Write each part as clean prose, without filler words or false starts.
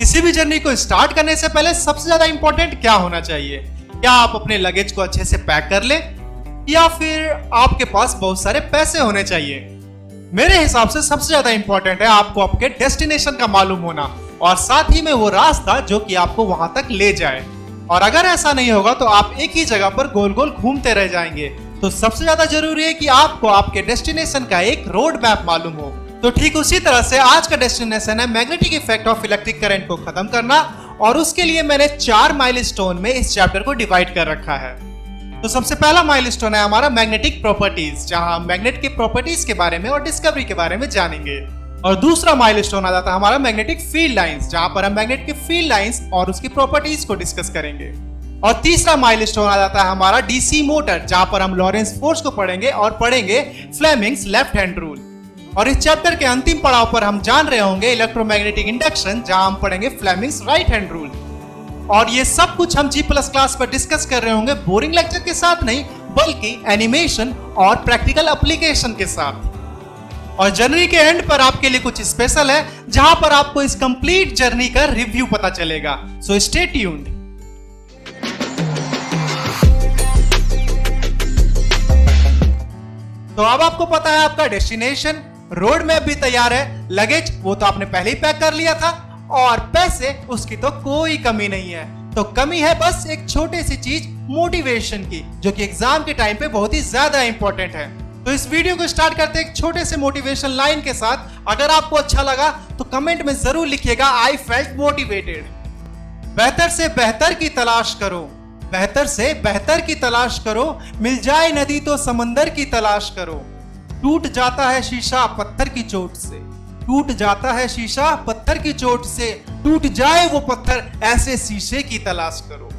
किसी भी जर्नी को स्टार्ट करने से पहले सबसे ज्यादा इंपॉर्टेंट क्या होना चाहिए? क्या आप अपने लगेज को अच्छे से पैक कर ले या फिर आपके पास बहुत सारे पैसे होने चाहिए? मेरे हिसाब से सबसे ज्यादा इंपॉर्टेंट है आपको आपके डेस्टिनेशन का मालूम होना और साथ ही में वो रास्ता जो कि आपको वहां तक ले जाए। और अगर ऐसा नहीं होगा तो आप एक ही जगह पर गोल गोल घूमते रह जाएंगे। तो सबसे ज्यादा जरूरी है कि आपको आपके डेस्टिनेशन का एक रोड मैप मालूम हो। तो ठीक उसी तरह से आज का डेस्टिनेशन है magnetic effect of electric current को खत्म करना, और उसके लिए मैंने 4 माइलस्टोन में इस चैप्टर को डिवाइड कर रखा है। तो सबसे पहला माइलस्टोन है हमारा मैग्नेटिक प्रॉपर्टीज, जहां हम मैग्नेट के प्रॉपर्टीज के बारे में और डिस्कवरी के बारे में जानेंगे। और दूसरा माइलस्टोन आ जाता है हमारा मैग्नेटिक फील्ड लाइंस, जहां पर हम मैग्नेट के फील्ड लाइंस और उसकी प्रॉपर्टीज को डिस्कस करेंगे। और तीसरा माइलस्टोन आ जाता है हमारा डीसी मोटर, जहां पर हम लॉरेंस फोर्स को पढ़ेंगे और पढ़ेंगे फ्लेमिंग्स लेफ्ट हैंड रूल। और इस चैप्टर के अंतिम पड़ाव पर हम जान रहे होंगे इलेक्ट्रोमैग्नेटिक इंडक्शन, जहां हम पढ़ेंगे फ्लेमिंग्स राइट हैंड रूल। और ये सब कुछ हम G+ क्लास पर डिस्कस कर रहे होंगे बोरिंग लेक्चर के साथ नहीं, बल्कि एनिमेशन और प्रैक्टिकल एप्लीकेशन के साथ। और जर्नी के एंड पर आपके लिए कुछ स्पेशल है, जहां पर आपको इस कंप्लीट जर्नी का रिव्यू पता चलेगा। So stay tuned. तो अब आपको पता है आपका डेस्टिनेशन, रोड मैप भी तैयार है, लगेज वो तो आपने पहले ही पैक कर लिया था, और पैसे उसकी तो कोई कमी नहीं है। तो कमी है बस एक छोटी सी चीज, मोटिवेशन की, जो कि एग्जाम के टाइम पे बहुत ही ज्यादा इंपॉर्टेंट है। तो इस वीडियो को स्टार्ट करते हैं एक छोटे से मोटिवेशन लाइन के साथ। अगर आपको अच्छा लगा तो कमेंट में जरूर लिखिएगा आई फेल्ट मोटिवेटेड। बेहतर से बेहतर की तलाश करो, बेहतर से बेहतर की तलाश करो, मिल जाए नदी तो समंदर की तलाश करो। टूट जाता है शीशा पत्थर की चोट से, टूट जाता है शीशा पत्थर की चोट से, टूट जाए वो पत्थर ऐसे शीशे की तलाश करो।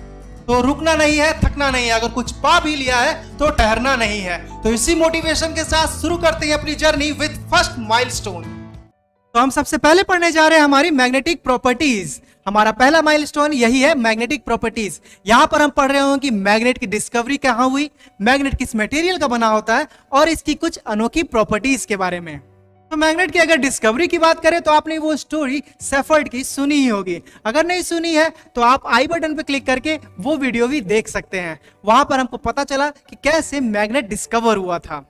तो रुकना नहीं है, थकना नहीं है, अगर कुछ पा भी लिया है तो ठहरना नहीं है। तो इसी मोटिवेशन के साथ शुरू करते हैं अपनी जर्नी विद फर्स्ट माइलस्टोन। तो हम सबसे पहले पढ़ने जा रहे हैं हमारी मैग्नेटिक प्रॉपर्टीज। हमारा पहला माइलस्टोन यही है, मैग्नेटिक प्रॉपर्टीज। यहां पर हम पढ़ रहे होंगे कि मैग्नेट की डिस्कवरी कहां हुई, मैग्नेट किस मटेरियल का बना होता है और इसकी कुछ अनोखी प्रॉपर्टीज के बारे में। तो मैग्नेट की अगर डिस्कवरी की बात करें तो आपने वो स्टोरी सेफर्ड की सुनी ही होगी। अगर नहीं सुनी है तो आप आई बटन पर क्लिक करके वो वीडियो भी देख सकते हैं। वहां पर हमको पता चला कि कैसे मैग्नेट डिस्कवर हुआ था।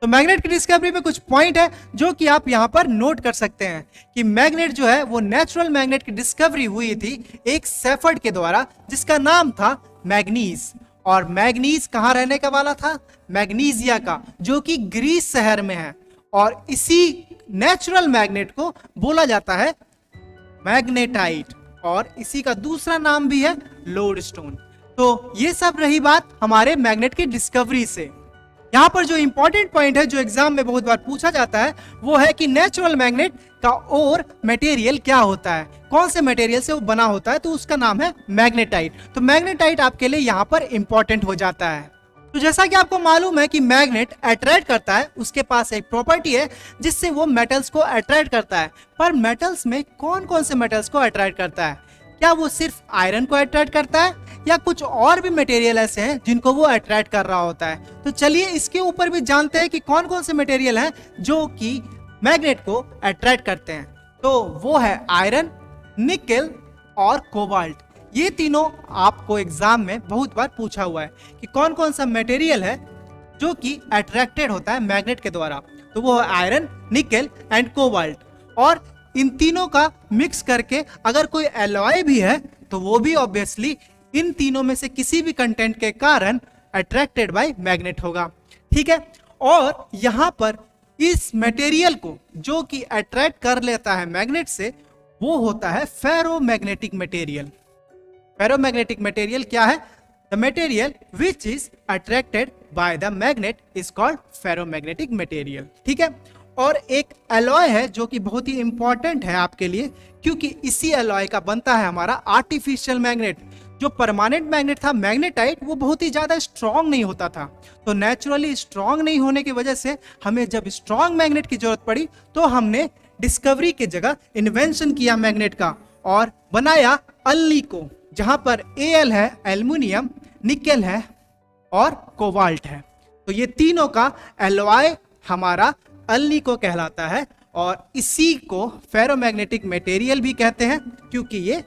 तो मैग्नेट की डिस्कवरी में कुछ पॉइंट है जो कि आप यहां पर नोट कर सकते हैं कि मैग्नेट जो है वो नेचुरल मैग्नेट की डिस्कवरी हुई थी एक सेफर्ड के द्वारा, जिसका नाम था मैग्नीज। और मैग्नीज कहां रहने का वाला था? मैग्नीजिया का, जो कि ग्रीस शहर में है। और इसी नेचुरल मैग्नेट को बोला जाता है मैग्नेटाइट, और इसी का दूसरा नाम भी है लोडस्टोन। तो ये सब रही बात हमारे मैग्नेट की डिस्कवरी से। यहां पर जो इंपॉर्टेंट पॉइंट है जो एग्जाम में बहुत बार पूछा जाता है वो है कि नेचुरल मैग्नेट का और मटेरियल क्या होता है, कौन से मटेरियल से वो बना होता है, तो उसका नाम है मैग्नेटाइट। तो मैग्नेटाइट आपके लिए यहां पर इंपॉर्टेंट हो जाता है। तो जैसा कि आपको मालूम है कि मैग्नेट अट्रैक्ट करता है, उसके पास एक प्रॉपर्टी है जिससे वो मेटल्स को अट्रैक्ट करता है। पर मेटल्स में कौन कौन से मेटल्स को अट्रैक्ट करता है? क्या वो सिर्फ आयरन को अट्रैक्ट करता है या कुछ और भी मटेरियल ऐसे हैं जिनको वो अट्रैक्ट कर रहा होता है? तो चलिए इसके ऊपर भी जानते हैं कि कौन कौन से मटेरियल हैं जो कि मैग्नेट को अट्रैक्ट करते हैं। तो वो है आयरन, निकेल और कोबाल्ट। ये तीनों आपको एग्जाम में बहुत बार पूछा हुआ है कि कौन कौन सा मटेरियल है जो कि अट्रैक्टेड होता है मैग्नेट के द्वारा। तो वो है आयरन, निकेल एंड कोबाल्ट। और इन तीनों का मिक्स करके अगर कोई एलॉय भी है तो वो भी ऑब्वियसली इन तीनों में से किसी भी कंटेंट के कारण अट्रैक्टेड बाय मैग्नेट होगा। ठीक है। और यहां पर इस मटेरियल को जो कि अट्रैक्ट कर लेता है मैग्नेट से, वो होता है फेरोमैग्नेटिक मटेरियल। फेरोमैग्नेटिक मटेरियल क्या है? The material which is attracted by the magnet is called ferromagnetic material. ठीक है। और एक एलॉय है जो कि बहुत ही इंपॉर्टेंट है आपके लिए, क्योंकि इसी एलॉय का बनता है हमारा आर्टिफिशियल मैग्नेट। जो परमानेंट मैग्नेट था मैग्नेटाइट, वो बहुत ही ज्यादा स्ट्रांग नहीं होता था। तो नेचुरली स्ट्रांग नहीं होने की वजह से हमें जब स्ट्रांग मैग्नेट की जरूरत पड़ी तो हमने डिस्कवरी की जगह इन्वेंशन किया मैग्नेट का और बनाया अल्ली को, जहां पर Al है एल्युमिनियम, निकेल है और कोबाल्ट है। तो ये तीनों का एलॉय हमारा अल्ली को कहलाता है। और इसी को फेरोमैग्नेटिक मटेरियल भी कहते हैं, क्योंकि ये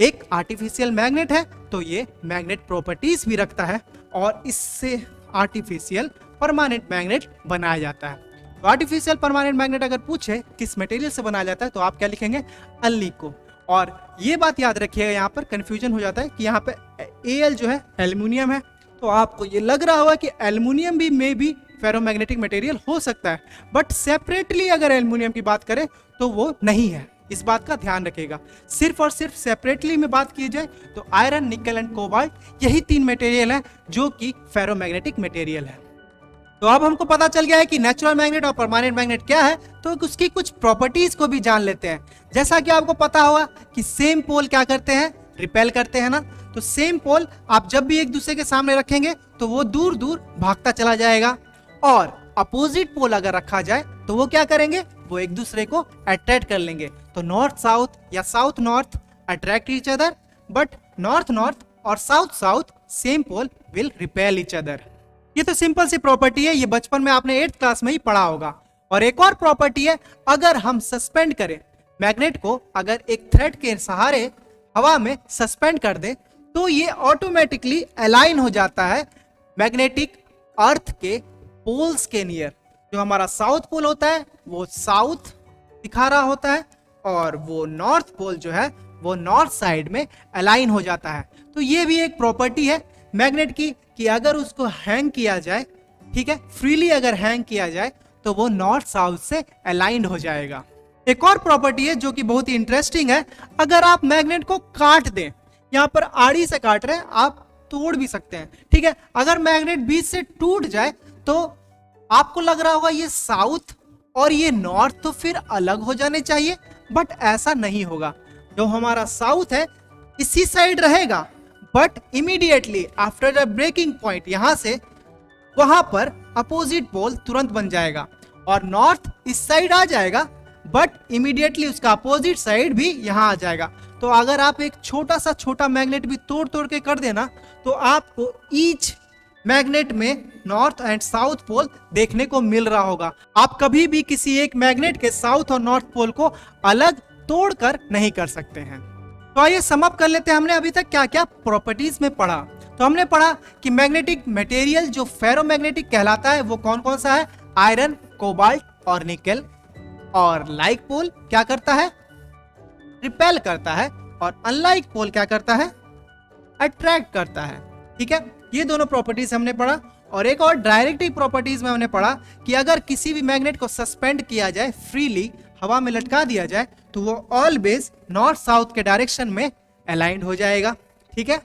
एक आर्टिफिशियल मैग्नेट है तो ये मैग्नेट प्रॉपर्टीज भी रखता है और इससे आर्टिफिशियल परमानेंट मैग्नेट बनाया जाता है। तो आर्टिफिशियल परमानेंट मैग्नेट अगर पूछे किस मटेरियल से बनाया जाता है तो आप क्या लिखेंगे, अल्निको। और ये बात याद रखिएगा, यहाँ पर कंफ्यूजन हो जाता है कि यहाँ पे Al जो है एल्युमिनियम है, तो आपको ये लग रहा होगा कि एल्युमिनियम भी मे बी फेरोमैग्नेटिक मटेरियल हो सकता है, बट सेपरेटली अगर एल्युमिनियम की बात करें तो वो नहीं है। इस बात का ध्यान रखिएगा। सिर्फ और सिर्फ सेपरेटली में बात की जाए तो आयरन, निकल एंड कोबाल्ट यही 3 मटेरियल है जो कि फेरोमैग्नेटिक मटेरियल है। तो अब हमको पता चल गया है कि नेचुरल मैग्नेट और परमानेंट मैग्नेट क्या है, तो उसकी कुछ प्रॉपर्टीज को भी जान लेते हैं। जैसा कि आपको पता होगा कि सेम पोल क्या करते हैं, रिपेल करते हैं ना। तो सेम पोल आप जब भी एक दूसरे के सामने रखेंगे तो वो दूर दूर भागता चला जाएगा, और अपोजिट पोल अगर रखा जाए तो वो क्या करेंगे, वो एक दूसरे को अट्रैक्ट कर लेंगे। तो नॉर्थ साउथ या south north attract each other, but north north और south south same pole will repel each other. ये तो सिंपल सी प्रॉपर्टी है, ये बचपन में आपने 8th क्लास में ही पढ़ा होगा। और एक और प्रॉपर्टी है, अगर हम सस्पेंड करें मैग्नेट को, अगर एक थ्रेड के सहारे हवा में सस्पेंड कर दे तो ये ऑटोमेटिकली अलाइन हो जाता है मैग्नेटिक अर्थ के पोल्स के नियर। जो हमारा साउथ पोल होता है वो साउथ दिखा रहा होता है, और वो नॉर्थ पोल जो है वो नॉर्थ साइड में अलाइन हो जाता है। तो ये भी एक प्रॉपर्टी है मैग्नेट की कि अगर उसको हैंग किया जाए, ठीक है, फ्रीली अगर हैंग किया जाए तो वो नॉर्थ साउथ से अलाइंड हो जाएगा। एक और प्रॉपर्टी है जो कि बहुत ही इंटरेस्टिंग है, अगर आप मैग्नेट को काट दें, यहाँ पर आड़ी से काट रहे हैं, आप तोड़ भी सकते हैं, ठीक है। अगर मैग्नेट बीच से टूट जाए तो आपको लग रहा होगा ये साउथ और ये नॉर्थ तो फिर अलग हो जाने चाहिए, बट ऐसा नहीं होगा। जो हमारा साउथ है इसी साइड रहेगा, but immediately after the breaking point यहां से वहां पर अपोजिट पोल तुरंत बन जाएगा, और नॉर्थ इस साइड आ जाएगा, बट इमीडिएटली उसका अपोजिट साइड भी यहां आ जाएगा। तो अगर आप एक छोटा मैग्नेट भी तोड़ तोड़ के कर देना तो आपको ईच मैग्नेट में नॉर्थ एंड साउथ पोल देखने को मिल रहा होगा। आप कभी भी किसी एक मैग्नेट के साउथ और नॉर्थ पोल को अलग तोड़कर नहीं कर सकते हैं। तो आइए सम अप कर लेते हैं, हमने अभी तक क्या क्या प्रॉपर्टीज में पढ़ा। तो हमने पढ़ा कि मैग्नेटिक मटेरियल जो फेरोमैग्नेटिक कहलाता है वो कौन कौन सा है, आयरन, कोबाल्ट और निकेल। और लाइक पोल क्या करता है, रिपेल करता है, और अनलाइक पोल क्या करता है, अट्रैक्ट करता है, ठीक है। ये दोनों प्रॉपर्टीज हमने पढ़ा। और एक और डायरेक्टिव प्रॉपर्टीज में हमने पढ़ा कि अगर किसी भी मैग्नेट को सस्पेंड किया जाए, फ्रीली हवा में लटका दिया जाए, तो वो ऑलवेज नॉर्थ साउथ के डायरेक्शन में अलाइंड हो जाएगा, ठीक है।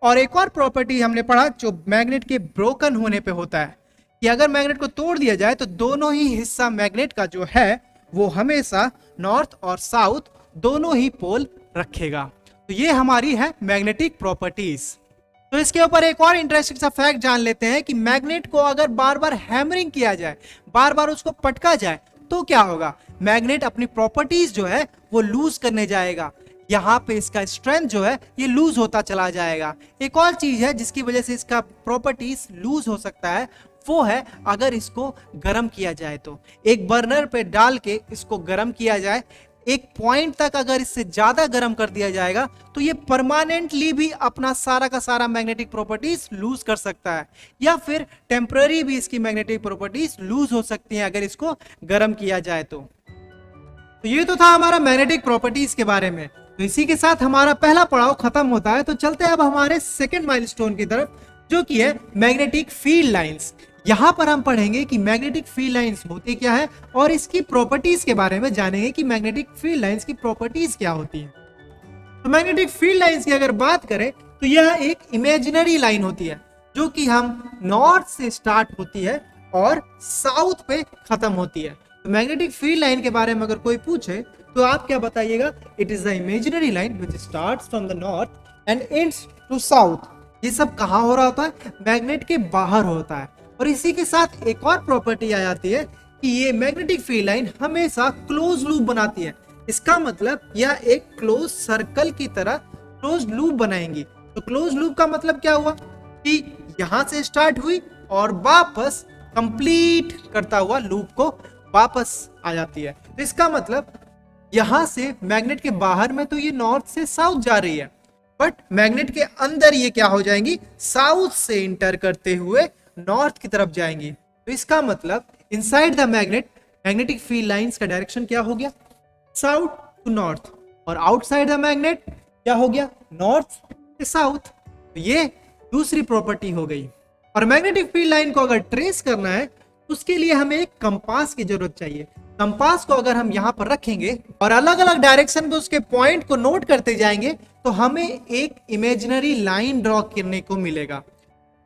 और एक और प्रॉपर्टी हमने पढ़ा जो मैग्नेट के ब्रोकन होने पे होता है, कि अगर मैग्नेट को तोड़ दिया जाए तो दोनों ही हिस्सा मैग्नेट का जो है वो हमेशा नॉर्थ और साउथ दोनों ही पोल रखेगा। तो ये हमारी है मैग्नेटिक प्रॉपर्टीज। तो इसके ऊपर एक और इंटरेस्टिंग सा फैक्ट जान लेते हैं कि मैग्नेट को अगर बार बार हैमरिंग किया जाए, बार बार उसको पटका जाए, तो क्या होगा, मैग्नेट अपनी प्रॉपर्टीज जो है वो लूज करने जाएगा। यहाँ पे इसका स्ट्रेंथ जो है ये लूज होता चला जाएगा। एक और चीज है जिसकी वजह से इसका प्रॉपर्टीज लूज हो सकता है, वो है अगर इसको गर्म किया जाए। तो एक बर्नर पे डाल के इसको गर्म किया जाए, एक पॉइंट तक अगर इससे ज्यादा गर्म कर दिया जाएगा तो ये परमानेंटली भी अपना सारा का सारा मैग्नेटिक प्रॉपर्टीज लूज कर सकता है, या फिर टेम्पररी भी इसकी मैग्नेटिक प्रॉपर्टीज लूज हो सकती हैं अगर इसको गर्म किया जाए। तो ये तो था हमारा मैग्नेटिक प्रॉपर्टीज के बारे में। तो इसी के साथ हमारा पहला पड़ाव खत्म होता है। तो चलते हैं अब हमारे सेकेंड माइलस्टोन की तरफ, जो कि है मैग्नेटिक फील्ड लाइंस। यहाँ पर हम पढ़ेंगे कि मैग्नेटिक फील्ड लाइंस होती क्या है और इसकी प्रॉपर्टीज के बारे में जानेंगे कि मैग्नेटिक फील्ड लाइंस की प्रॉपर्टीज क्या होती है। तो मैग्नेटिक फील्ड लाइंस की अगर बात करें तो यह एक इमेजिनरी लाइन होती है जो कि हम नॉर्थ से स्टार्ट होती है और साउथ पे खत्म होती है। तो मैग्नेटिक फील्ड लाइन के बारे में अगर कोई पूछे तो आप क्या बताइएगा, it is the imaginary line which starts from the north and ends to south. ये सब कहाँ हो रहा होता है, मैग्नेट के बाहर होता है। और इसी के साथ एक और प्रॉपर्टी आ जाती है कि ये मैग्नेटिक फील्ड लाइन हमेशा क्लोज लूप बनाती है। इसका मतलब यह एक क्लोज सर्कल की तरह क्लोज लूप बनाएंगी। तो क्लोज लूप का मतलब क्या हुआ कि यहां से स्टार्ट हुई और वापस कंप्लीट करता हुआ लूप को वापस आ जाती है। तो इसका मतलब यहां से मैग्नेट के बाहर में तो ये नॉर्थ से साउथ जा रही है, बट मैग्नेट के अंदर ये क्या हो जाएंगी, साउथ से इंटर करते हुए नॉर्थ की तरफ जाएंगी। तो इसका मतलब inside the magnet magnetic field lines का डायरेक्शन क्या हो गया, साउथ टू नॉर्थ, और आउटसाइड द मैग्नेट क्या हो गया, नॉर्थ से साउथ। तो ये दूसरी प्रॉपर्टी हो गई। और मैग्नेटिक फील्ड लाइन को अगर ट्रेस करना है उसके लिए हमें एक कंपास की जरूरत चाहिए। कंपास को अगर हम यहाँ पर रखेंगे और अलग अलग डायरेक्शन में उसके पॉइंट को नोट करते जाएंगे तो हमें एक इमेजिनरी लाइन ड्रॉ करने को मिलेगा।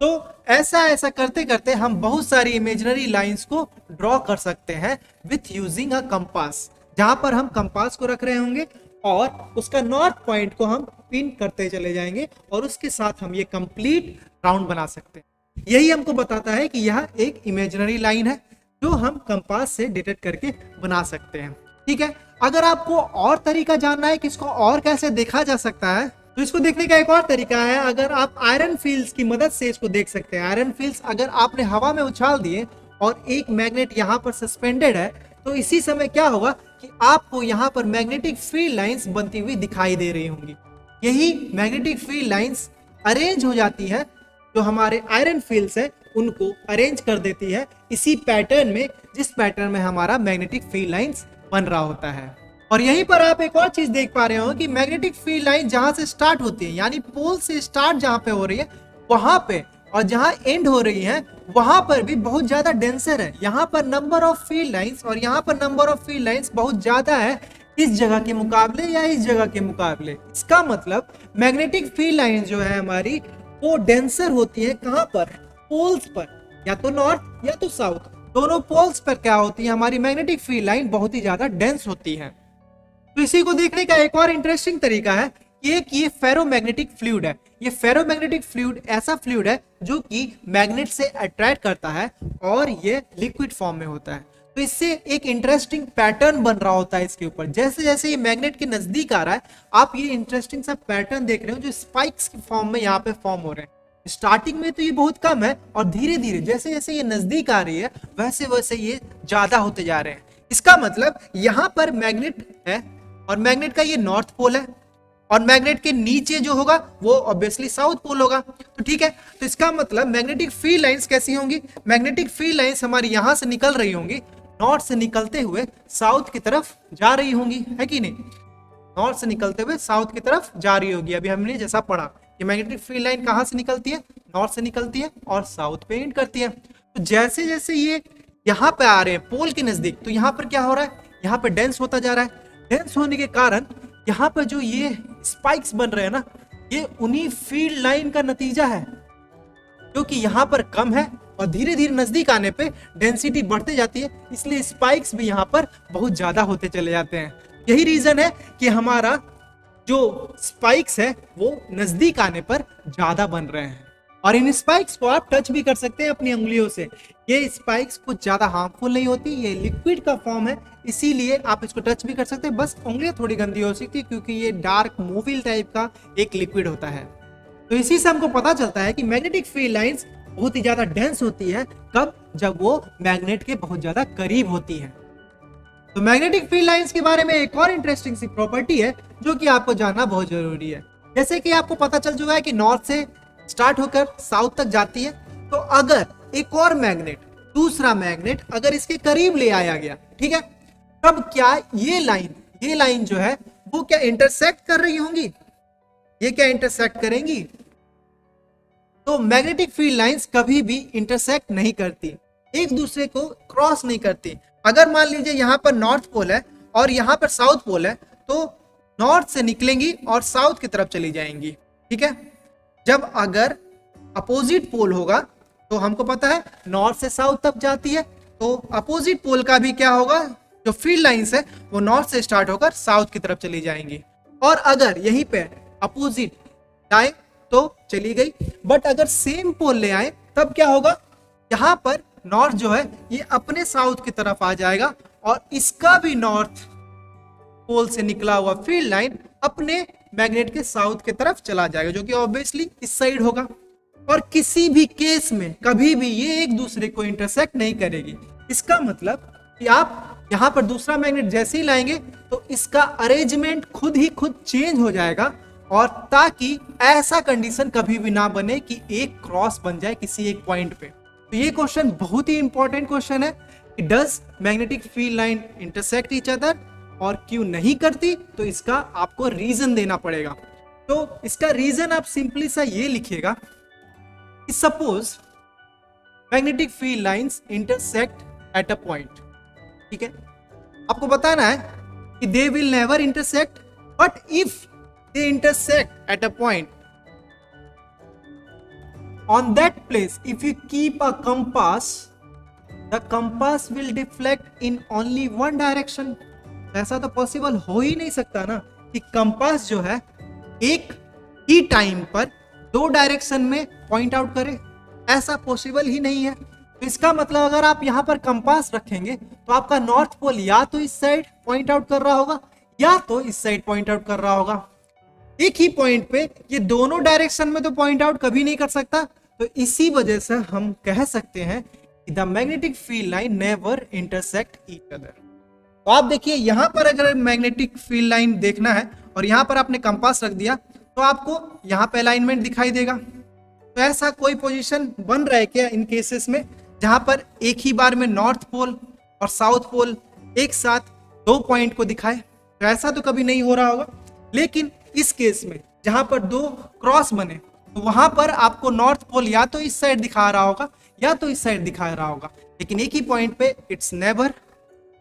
तो ऐसा करते करते हम बहुत सारी इमेजिनरी लाइंस को ड्रॉ कर सकते हैं विथ यूजिंग अ कंपास, जहां पर हम कंपास को रख रहे होंगे और उसका नॉर्थ पॉइंट को हम पिन करते चले जाएंगे और उसके साथ हम ये कंप्लीट राउंड बना सकते हैं। यही हमको बताता है कि यह एक इमेजिनरी लाइन है जो हम कंपास से डिटेक्ट करके बना सकते हैं। ठीक है, अगर आपको और तरीका जानना है कि इसको और कैसे देखा जा सकता है तो इसको देखने का एक और तरीका है, अगर आप आयरन फील्ड्स की मदद से इसको देख सकते हैं। आयरन फील्ड्स अगर आपने हवा में उछाल दिए और एक मैग्नेट यहाँ पर सस्पेंडेड है तो इसी समय क्या होगा कि आपको यहाँ पर मैग्नेटिक फील्ड लाइंस बनती हुई दिखाई दे रही होंगी। यही मैग्नेटिक फील्ड लाइंस अरेंज हो जाती है, जो हमारे आयरन फील्ड्स है उनको अरेंज कर देती है इसी पैटर्न में जिस पैटर्न में हमारा मैग्नेटिक फील्ड लाइंस बन रहा होता है। और यहीं पर आप एक और चीज देख पा रहे हो कि मैग्नेटिक फील्ड लाइन जहां से स्टार्ट होती है, यानी पोल से स्टार्ट जहां पे हो रही है वहां पे, और जहां एंड हो रही है वहां पर भी बहुत ज्यादा डेंसर है। यहाँ पर नंबर ऑफ फील्ड लाइंस और यहाँ पर नंबर ऑफ फील्ड लाइंस बहुत ज्यादा है इस जगह के मुकाबले या इस जगह के मुकाबले। इसका मतलब मैग्नेटिक फील्ड लाइन जो है हमारी वो डेंसर होती है कहां पर, पोल्स पर, या तो नॉर्थ या तो साउथ, दोनों पोल्स पर क्या होती है हमारी मैग्नेटिक फील्ड लाइन बहुत ही ज्यादा डेंस होती है। तो इसी को देखने का एक और इंटरेस्टिंग तरीका है कि ये फेरोमैग्नेटिक फ्लूइड है। ये फेरोमैग्नेटिक फ्लूइड ऐसा फ्लूइड है जो कि मैग्नेट से अट्रैक्ट करता है और ये लिक्विड फॉर्म में होता है। तो इससे एक इंटरेस्टिंग पैटर्न बन रहा होता है इसके ऊपर। जैसे जैसे ये मैग्नेट के नजदीक आ रहा है आप ये इंटरेस्टिंग सा पैटर्न देख रहे हो जो स्पाइक्स के फॉर्म में यहाँ पे फॉर्म हो रहे हैं। स्टार्टिंग में तो ये बहुत कम है और धीरे धीरे जैसे जैसे ये नजदीक आ रही है वैसे वैसे ये ज्यादा होते जा रहे हैं। इसका मतलब यहाँ पर मैग्नेट है और मैग्नेट का ये नॉर्थ पोल है और मैग्नेट के नीचे जो होगा वो ऑब्वियसली साउथ पोल होगा। तो ठीक है, तो इसका मतलब मैग्नेटिक फील्ड लाइंस कैसी होंगी, मैग्नेटिक फील्ड लाइंस हमारी यहां से निकल रही होंगी, नॉर्थ से निकलते हुए साउथ की तरफ जा रही होंगी, है कि नहीं। नॉर्थ से निकलते हुए साउथ की तरफ जा रही होगी। अभी हमने जैसा पढ़ा कि मैग्नेटिक फील्ड लाइन कहां से निकलती है, नॉर्थ से निकलती है और साउथ पे एंड करती है। तो जैसे जैसे ये यहाँ पे आ रहे हैं पोल के नजदीक तो यहाँ पर क्या हो रहा है, यहाँ पे डेंस होता जा रहा है। डेंस होने के कारण यहाँ पर जो ये स्पाइक्स बन रहे हैं ना, ये उन्हीं फील्ड लाइन का नतीजा है जो कि यहाँ पर कम है और धीरे धीरे नजदीक आने पे डेंसिटी बढ़ते जाती है, इसलिए स्पाइक्स भी यहाँ पर बहुत ज्यादा होते चले जाते हैं। यही रीजन है कि हमारा जो स्पाइक्स है वो नजदीक आने पर ज्यादा बन रहे हैं। और इन स्पाइक्स को आप टच भी कर सकते हैं अपनी उंगलियों से। ये स्पाइक्स कुछ ज्यादा हार्मफुल नहीं होती, ये लिक्विड का फॉर्म है, इसीलिए आप इसको टच भी कर सकते हैं। बस उंगलियां थोड़ी गंदी हो सकती है क्योंकि ये डार्क मोबिल टाइप का एक लिक्विड होता है। तो इसी से हमको पता चलता है कि मैग्नेटिक फील्ड लाइंस बहुत ही ज्यादा डेंस होती है, कब, जब वो मैग्नेट के बहुत ज्यादा करीब होती है। तो मैग्नेटिक फील्ड लाइंस के बारे में एक और इंटरेस्टिंग सी प्रॉपर्टी है जो कि आपको जानना बहुत जरूरी है। जैसे कि आपको पता चल चुका है कि नॉर्थ से स्टार्ट होकर साउथ तक जाती है, तो अगर एक और मैग्नेट, दूसरा मैग्नेट अगर इसके करीब ले आया गया, ठीक है, तब क्या ये लाइन जो है वो क्या इंटरसेक्ट कर रही होंगी, ये क्या इंटरसेक्ट करेंगी। तो मैग्नेटिक फील्ड लाइंस कभी भी इंटरसेक्ट नहीं करती, एक दूसरे को क्रॉस नहीं करती। अगर मान लीजिए यहाँ पर नॉर्थ पोल है और यहाँ पर साउथ पोल है तो नॉर्थ से निकलेंगी और साउथ की तरफ चली जाएंगी, ठीक है। जब अगर अपोजिट पोल होगा तो हमको पता है नॉर्थ से साउथ तक जाती है, तो अपोजिट पोल का भी क्या होगा, जो फील्ड लाइंस है वो नॉर्थ से स्टार्ट होकर साउथ की तरफ चली जाएंगी। और अगर यहीं पे अपोजिट जाए तो चली गई, बट अगर सेम पोल ले आए तब क्या होगा, यहाँ पर नॉर्थ जो है ये अपने साउथ की तरफ आ जाएगा और इसका भी नॉर्थ पोल से निकला हुआ फील्ड लाइन अपने मैग्नेट के साउथ की तरफ चला जाएगा, जो कि ऑब्वियसली इस साइड होगा। और किसी भी केस में कभी भी ये एक दूसरे को इंटरसेक्ट नहीं करेगी। इसका मतलब कि आप यहाँ पर दूसरा मैग्नेट जैसे ही लाएंगे तो इसका अरेंजमेंट खुद ही खुद चेंज हो जाएगा, और ताकि ऐसा कंडीशन कभी भी ना बने कि एक क्रॉस बन जाए किसी एक पॉइंट पे। तो ये क्वेश्चन बहुत ही इंपॉर्टेंट क्वेश्चन है कि does magnetic field line intersect each other, और क्यों नहीं करती, तो इसका आपको रीजन देना पड़ेगा। तो इसका रीजन आप सिंपली सा ये लिखिएगा कि suppose magnetic field lines intersect at a point, ठीक है, आपको बताना है कि they will never intersect, but if they intersect at a point, on that place if you keep a compass, the compass will deflect in only one direction। ऐसा तो possible हो ही नहीं सकता ना कि कंपास जो है एक ही टाइम पर दो डायरेक्शन में पॉइंट आउट करे, ऐसा पॉसिबल ही नहीं है। तो इसका मतलब अगर आप यहाँ पर कंपास रखेंगे तो आपका नॉर्थ पोल या तो इस साइड पॉइंट आउट कर रहा होगा या तो इस साइड पॉइंट आउट कर रहा होगा। एक ही पॉइंट पे ये दोनों डायरेक्शन में तो पॉइंट आउट कभी नहीं कर सकता। तो इसी वजह से हम कह सकते हैं कि the magnetic field line never intersect each other. तो आप देखिए यहाँ पर अगर मैग्नेटिक फील्ड लाइन देखना है और यहाँ पर आपने कंपास रख दिया तो आपको यहाँ पे अलाइनमेंट दिखाई देगा। तो ऐसा कोई पोजीशन बन रहा है क्या इन केसेस में जहां पर एक ही बार में नॉर्थ पोल और साउथ पोल एक साथ दो पॉइंट को दिखाए? तो ऐसा तो कभी नहीं हो रहा होगा। लेकिन इस केस में जहां पर दो क्रॉस बने तो वहां पर आपको नॉर्थ पोल या तो इस साइड दिखा रहा होगा या तो इस साइड दिखा रहा होगा, लेकिन एक ही पॉइंट पे इट्स नेवर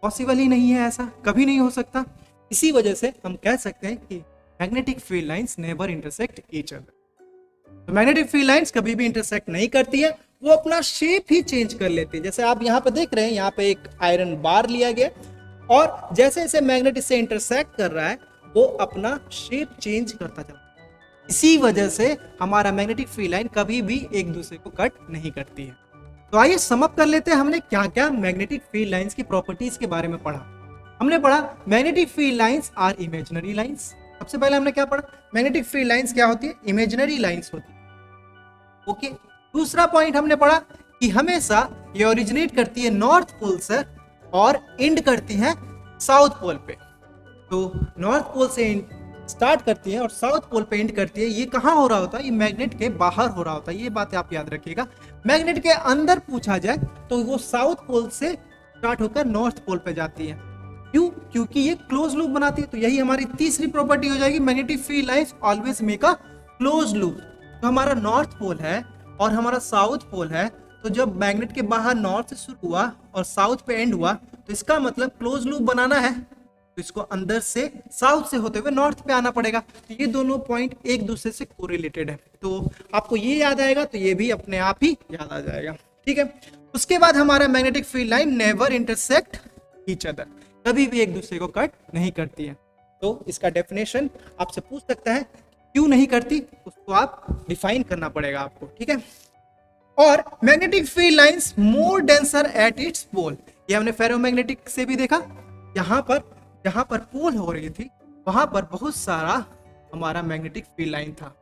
पॉसिबल ही नहीं है, ऐसा कभी नहीं हो सकता। इसी वजह से हम कह सकते हैं कि magnetic field lines never intersect each other. तो मैग्नेटिक फील्ड लाइंस कभी भी इंटरसेक्ट नहीं करती है, वो अपना शेप ही चेंज कर लेती है। जैसे आप यहाँ पे देख रहे हैं, यहाँ पे एक आयरन बार लिया गया और जैसे जैसे मैग्नेट इससे इंटरसेक्ट कर रहा है वो अपना शेप चेंज करता चला। इसी वजह से हमारा मैग्नेटिक फील्ड लाइन कभी भी एक दूसरे को कट नहीं करती है। तो आइए समअप कर लेते हैं हमने क्या क्या मैग्नेटिक फील्ड लाइंस की प्रॉपर्टीज के बारे में पढ़ा। हमने पढ़ा magnetic field lines are imaginary lines. सबसे पहले हमने क्या पढ़ा? मैग्नेटिक फील्ड लाइंस क्या होती है? इमेजिनरी लाइंस होती है। ओके, दूसरा पॉइंट हमने पढ़ा कि हमेशा ये ओरिजिनेट करती है नॉर्थ पोल से और एंड करती है साउथ पोल पे। तो नॉर्थ पोल से स्टार्ट करती है और साउथ पोल पे एंड करती है। ये कहाँ हो रहा होता है? ये मैग्नेट के बाहर हो रहा होता है। ये बात आप याद रखिएगा। मैग्नेट के अंदर पूछा जाए तो वो साउथ पोल से स्टार्ट होकर नॉर्थ पोल पे जाती है। क्यों? क्योंकि ये क्लोज लूप बनाती है। तो यही हमारी तीसरी प्रॉपर्टी हो जाएगी, magnetic field lines always make a close loop. तो हमारा नॉर्थ पोल है और हमारा साउथ पोल है, तो जब मैग्नेट के बाहर नॉर्थ से शुरू हुआ और साउथ पे एंड हुआ तो इसका मतलब क्लोज लूप बनाना है तो इसको अंदर से साउथ से होते हुए नॉर्थ पे आना पड़ेगा। तो ये दोनों पॉइंट एक दूसरे से कोरिलेटेड है। तो आपको ये याद आएगा तो ये भी अपने आप ही याद आ जाएगा। ठीक है, उसके बाद हमारा magnetic field line never intersect each other, कभी भी एक दूसरे को कट नहीं करती है। तो इसका डेफिनेशन आपसे पूछ सकता है क्यों नहीं करती, उसको आप डिफाइन करना पड़ेगा आपको। ठीक है, और magnetic field lines more denser at its pole. ये हमने फेरोमैग्नेटिक से भी देखा। यहाँ पर जहां पर पोल हो रही थी वहां पर बहुत सारा हमारा मैग्नेटिक फील्ड लाइन था,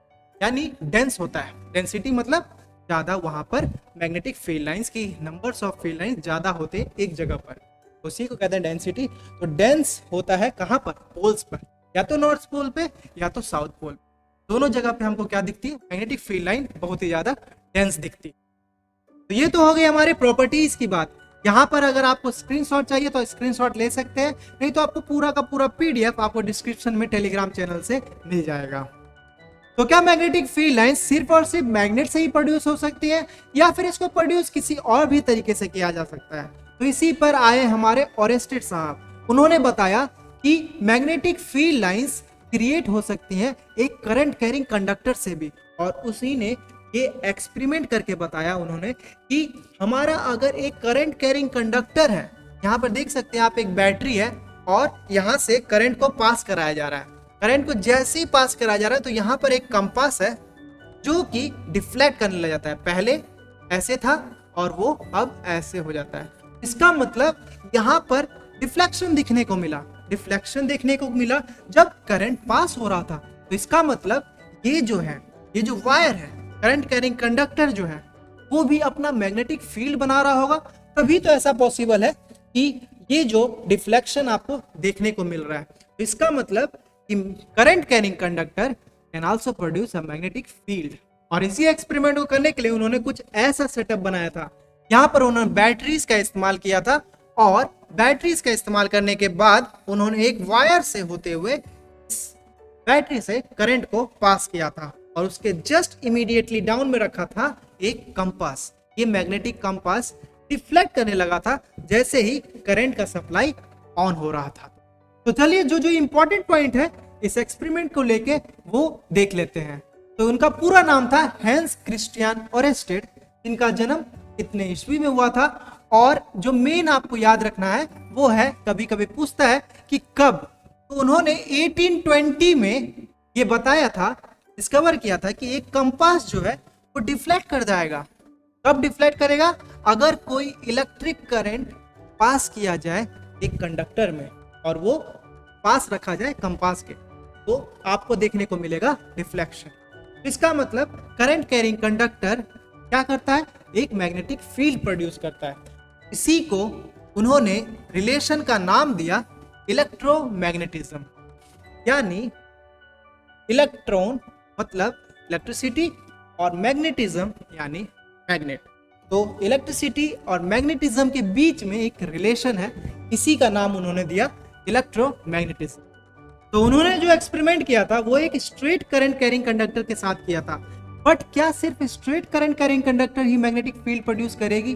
यानी डेंस होता है। डेंसिटी मतलब ज्यादा, वहां पर मैग्नेटिक फील्ड लाइंस की नंबर्स ऑफ फील्ड लाइंस ज्यादा होते एक जगह पर, उसी को कहते हैं डेंसिटी। तो डेंस होता है कहां पर? पोल्स पर, या तो नॉर्थ पोल पे या तो साउथ पोल। दोनों जगह पे हमको क्या दिखती है? मैग्नेटिक फील्ड लाइन बहुत ही ज्यादा डेंस दिखती है। तो ये तो हो गई हमारी प्रॉपर्टीज की बात। यहाँ पर अगर आपको स्क्रीनशॉट चाहिए तो स्क्रीनशॉट ले सकते हैं, नहीं तो आपको पूरा का पूरा पीडीएफ आपको डिस्क्रिप्शन में टेलीग्राम चैनल से मिल जाएगा। तो क्या मैग्नेटिक फील्ड लाइन सिर्फ और सिर्फ मैग्नेट से ही प्रोड्यूस हो सकती है या फिर इसको प्रोड्यूस किसी और भी तरीके से किया जा सकता है? तो इसी पर आए हमारे ओरेस्टेड साहब। उन्होंने बताया कि मैग्नेटिक फील्ड लाइंस क्रिएट हो सकती हैं एक करंट कैरिंग कंडक्टर से भी, और उसी ने ये एक्सपेरिमेंट करके बताया उन्होंने कि हमारा अगर एक करंट कैरिंग कंडक्टर है, यहाँ पर देख सकते हैं आप, एक बैटरी है और यहाँ से करंट को पास कराया जा रहा है। करंट को जैसे ही पास कराया जा रहा है तो यहाँ पर एक कंपास है जो कि डिफ्लेक्ट करने लग जाता है। पहले ऐसे था और वो अब ऐसे हो जाता है। इसका मतलब यहाँ पर डिफ्लेक्शन दिखने को मिला। डिफ्लेक्शन देखने को मिला जब करंट पास हो रहा था। तो इसका मतलब ये जो है, ये जो वायर है, करंट कैरिंग कंडक्टर जो है, वो भी अपना मैग्नेटिक फील्ड बना रहा होगा, तभी तो ऐसा पॉसिबल है कि ये जो डिफ्लेक्शन आपको देखने को मिल रहा है, तो इसका मतलब कि current carrying conductor can also produce a magnetic field. और इसी एक्सपेरिमेंट को करने के लिए उन्होंने कुछ ऐसा सेटअप बनाया था, यहाँ पर उन्होंने बैटरीज का इस्तेमाल किया था, और बैटरीज का इस्तेमाल करने के बाद उन्होंने एक वायर से होते हुए इस बैटरी से करंट को पास किया था, और उसके जस्ट इमीडिएटली डाउन में रखा था एक कंपास। ये मैग्नेटिक कंपास डिफ्लेक्ट करने लगा था जैसे ही करंट का सप्लाई ऑन हो रहा था। तो चलिए जो जो इंपॉर्टेंट पॉइंट है इस एक्सपेरिमेंट को लेके वो देख लेते हैं। तो उनका पूरा नाम था हैंस क्रिस्टियन ओरेस्टेड, इनका जन्म कितने ईस्वी में हुआ था, और जो मेन आपको याद रखना है वो है, कभी कभी पूछता है कि कब, तो उन्होंने 1820 में ये बताया था, डिस्कवर किया था कि एक कंपास जो है वो डिफ्लेक्ट कर जाएगा। कब डिफ्लेक्ट करेगा? अगर कोई इलेक्ट्रिक करंट पास किया जाए एक कंडक्टर में और वो पास रखा जाए कंपास के, तो आपको देखने को मिलेगा डिफ्लेक्शन। इसका मतलब करंट कैरिंग कंडक्टर क्या करता है? एक मैग्नेटिक फील्ड प्रोड्यूस करता है। इसी को उन्होंने रिलेशन का नाम दिया इलेक्ट्रोमैग्नेटिज्म, यानी इलेक्ट्रॉन मतलब इलेक्ट्रिसिटी और मैग्नेटिज्म यानी मैग्नेट। तो इलेक्ट्रिसिटी और मैग्नेटिज्म के बीच में एक रिलेशन है, इसी का नाम उन्होंने दिया इलेक्ट्रोमैग्नेटिज्म। तो उन्होंने जो एक्सपेरिमेंट किया था वो एक स्ट्रेट करंट कैरिंग कंडक्टर के साथ किया था। बट क्या सिर्फ स्ट्रेट करंट कैरिंग कंडक्टर ही मैग्नेटिक फील्ड प्रोड्यूस करेगी?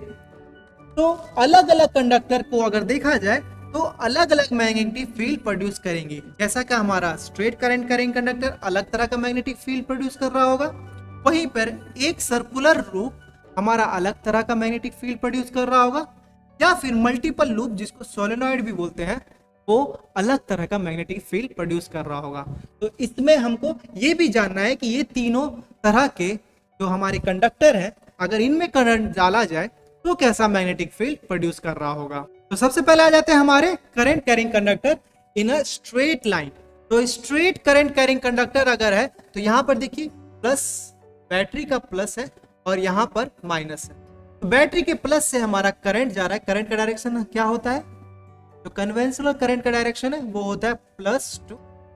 तो अलग अलग कंडक्टर को अगर देखा जाए तो अलग अलग मैग्नेटिक फील्ड प्रोड्यूस करेंगी। जैसा कि हमारा स्ट्रेट करंट कैरिंग कंडक्टर अलग तरह का मैग्नेटिक फील्ड प्रोड्यूस कर रहा होगा, वहीं पर एक सर्कुलर लूप हमारा अलग तरह का मैग्नेटिक फील्ड प्रोड्यूस कर रहा होगा, या फिर मल्टीपल लूप जिसको सोलेनॉइड भी बोलते हैं वो अलग तरह का मैग्नेटिक फील्ड प्रोड्यूस कर रहा होगा। तो इसमें हमको ये भी जानना है कि ये तीनों तरह के जो हमारे कंडक्टर हैं, अगर इनमें करंट डाला जाए तो कैसा मैग्नेटिक फील्ड प्रोड्यूस कर रहा होगा। तो सबसे पहले आ जाते हैं हमारे current carrying conductor in a straight line. तो स्ट्रेट करंट कैरिंग कंडक्टर अगर है तो यहाँ पर देखिए प्लस, बैटरी का प्लस है और यहाँ पर माइनस है। तो बैटरी के प्लस से हमारा करंट जा रहा है, करंट का डायरेक्शन क्या होता है? जो कन्वेंशनल करंट का डायरेक्शन है वो होता है प्लस टू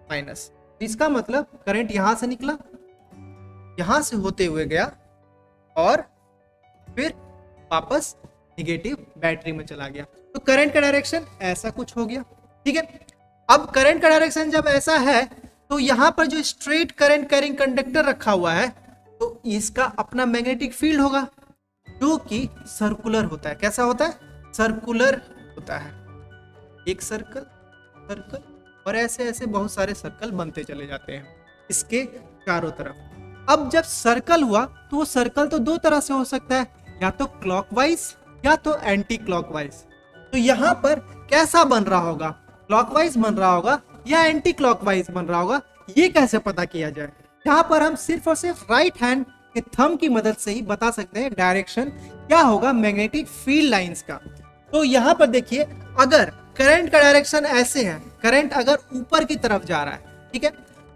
माइनस। इसका मतलब करंट यहां से निकला, यहां से होते हुए गया और फिर वापस निगेटिव बैटरी में चला गया। तो करंट का डायरेक्शन ऐसा कुछ हो गया, ठीक है। अब करंट का डायरेक्शन जब ऐसा है तो यहाँ पर जो स्ट्रेट करंट कैरिंग कंडक्टर रखा हुआ है तो इसका अपना मैग्नेटिक फील्ड होगा जो कि सर्कुलर होता है। कैसा होता है? सर्कुलर होता है। एक सर्कल, सर्कल और ऐसे ऐसे बहुत सारे सर्कल बनते चले जाते हैं इसके चारों तरफ। अब जब सर्कल हुआ तो वो सर्कल तो दो तरह से हो सकता है, या तो क्लॉकवाइज या तो एंटी क्लॉकवाइज। तो यहाँ पर कैसा बन रहा होगा? क्लॉकवाइज बन रहा होगा या एंटी क्लॉकवाइज बन रहा होगा, ये कैसे पता किया जाए? यहाँ पर हम सिर्फ और सिर्फ राइट हैंड के थंब की मदद से ही बता सकते हैं डायरेक्शन क्या होगा मैग्नेटिक फील्ड लाइंस का। तो यहाँ पर देखिए, अगर करंट का डायरेक्शन ऐसे है, करंट अगर ऊपर की तरफ जा रहा है, ठीक है,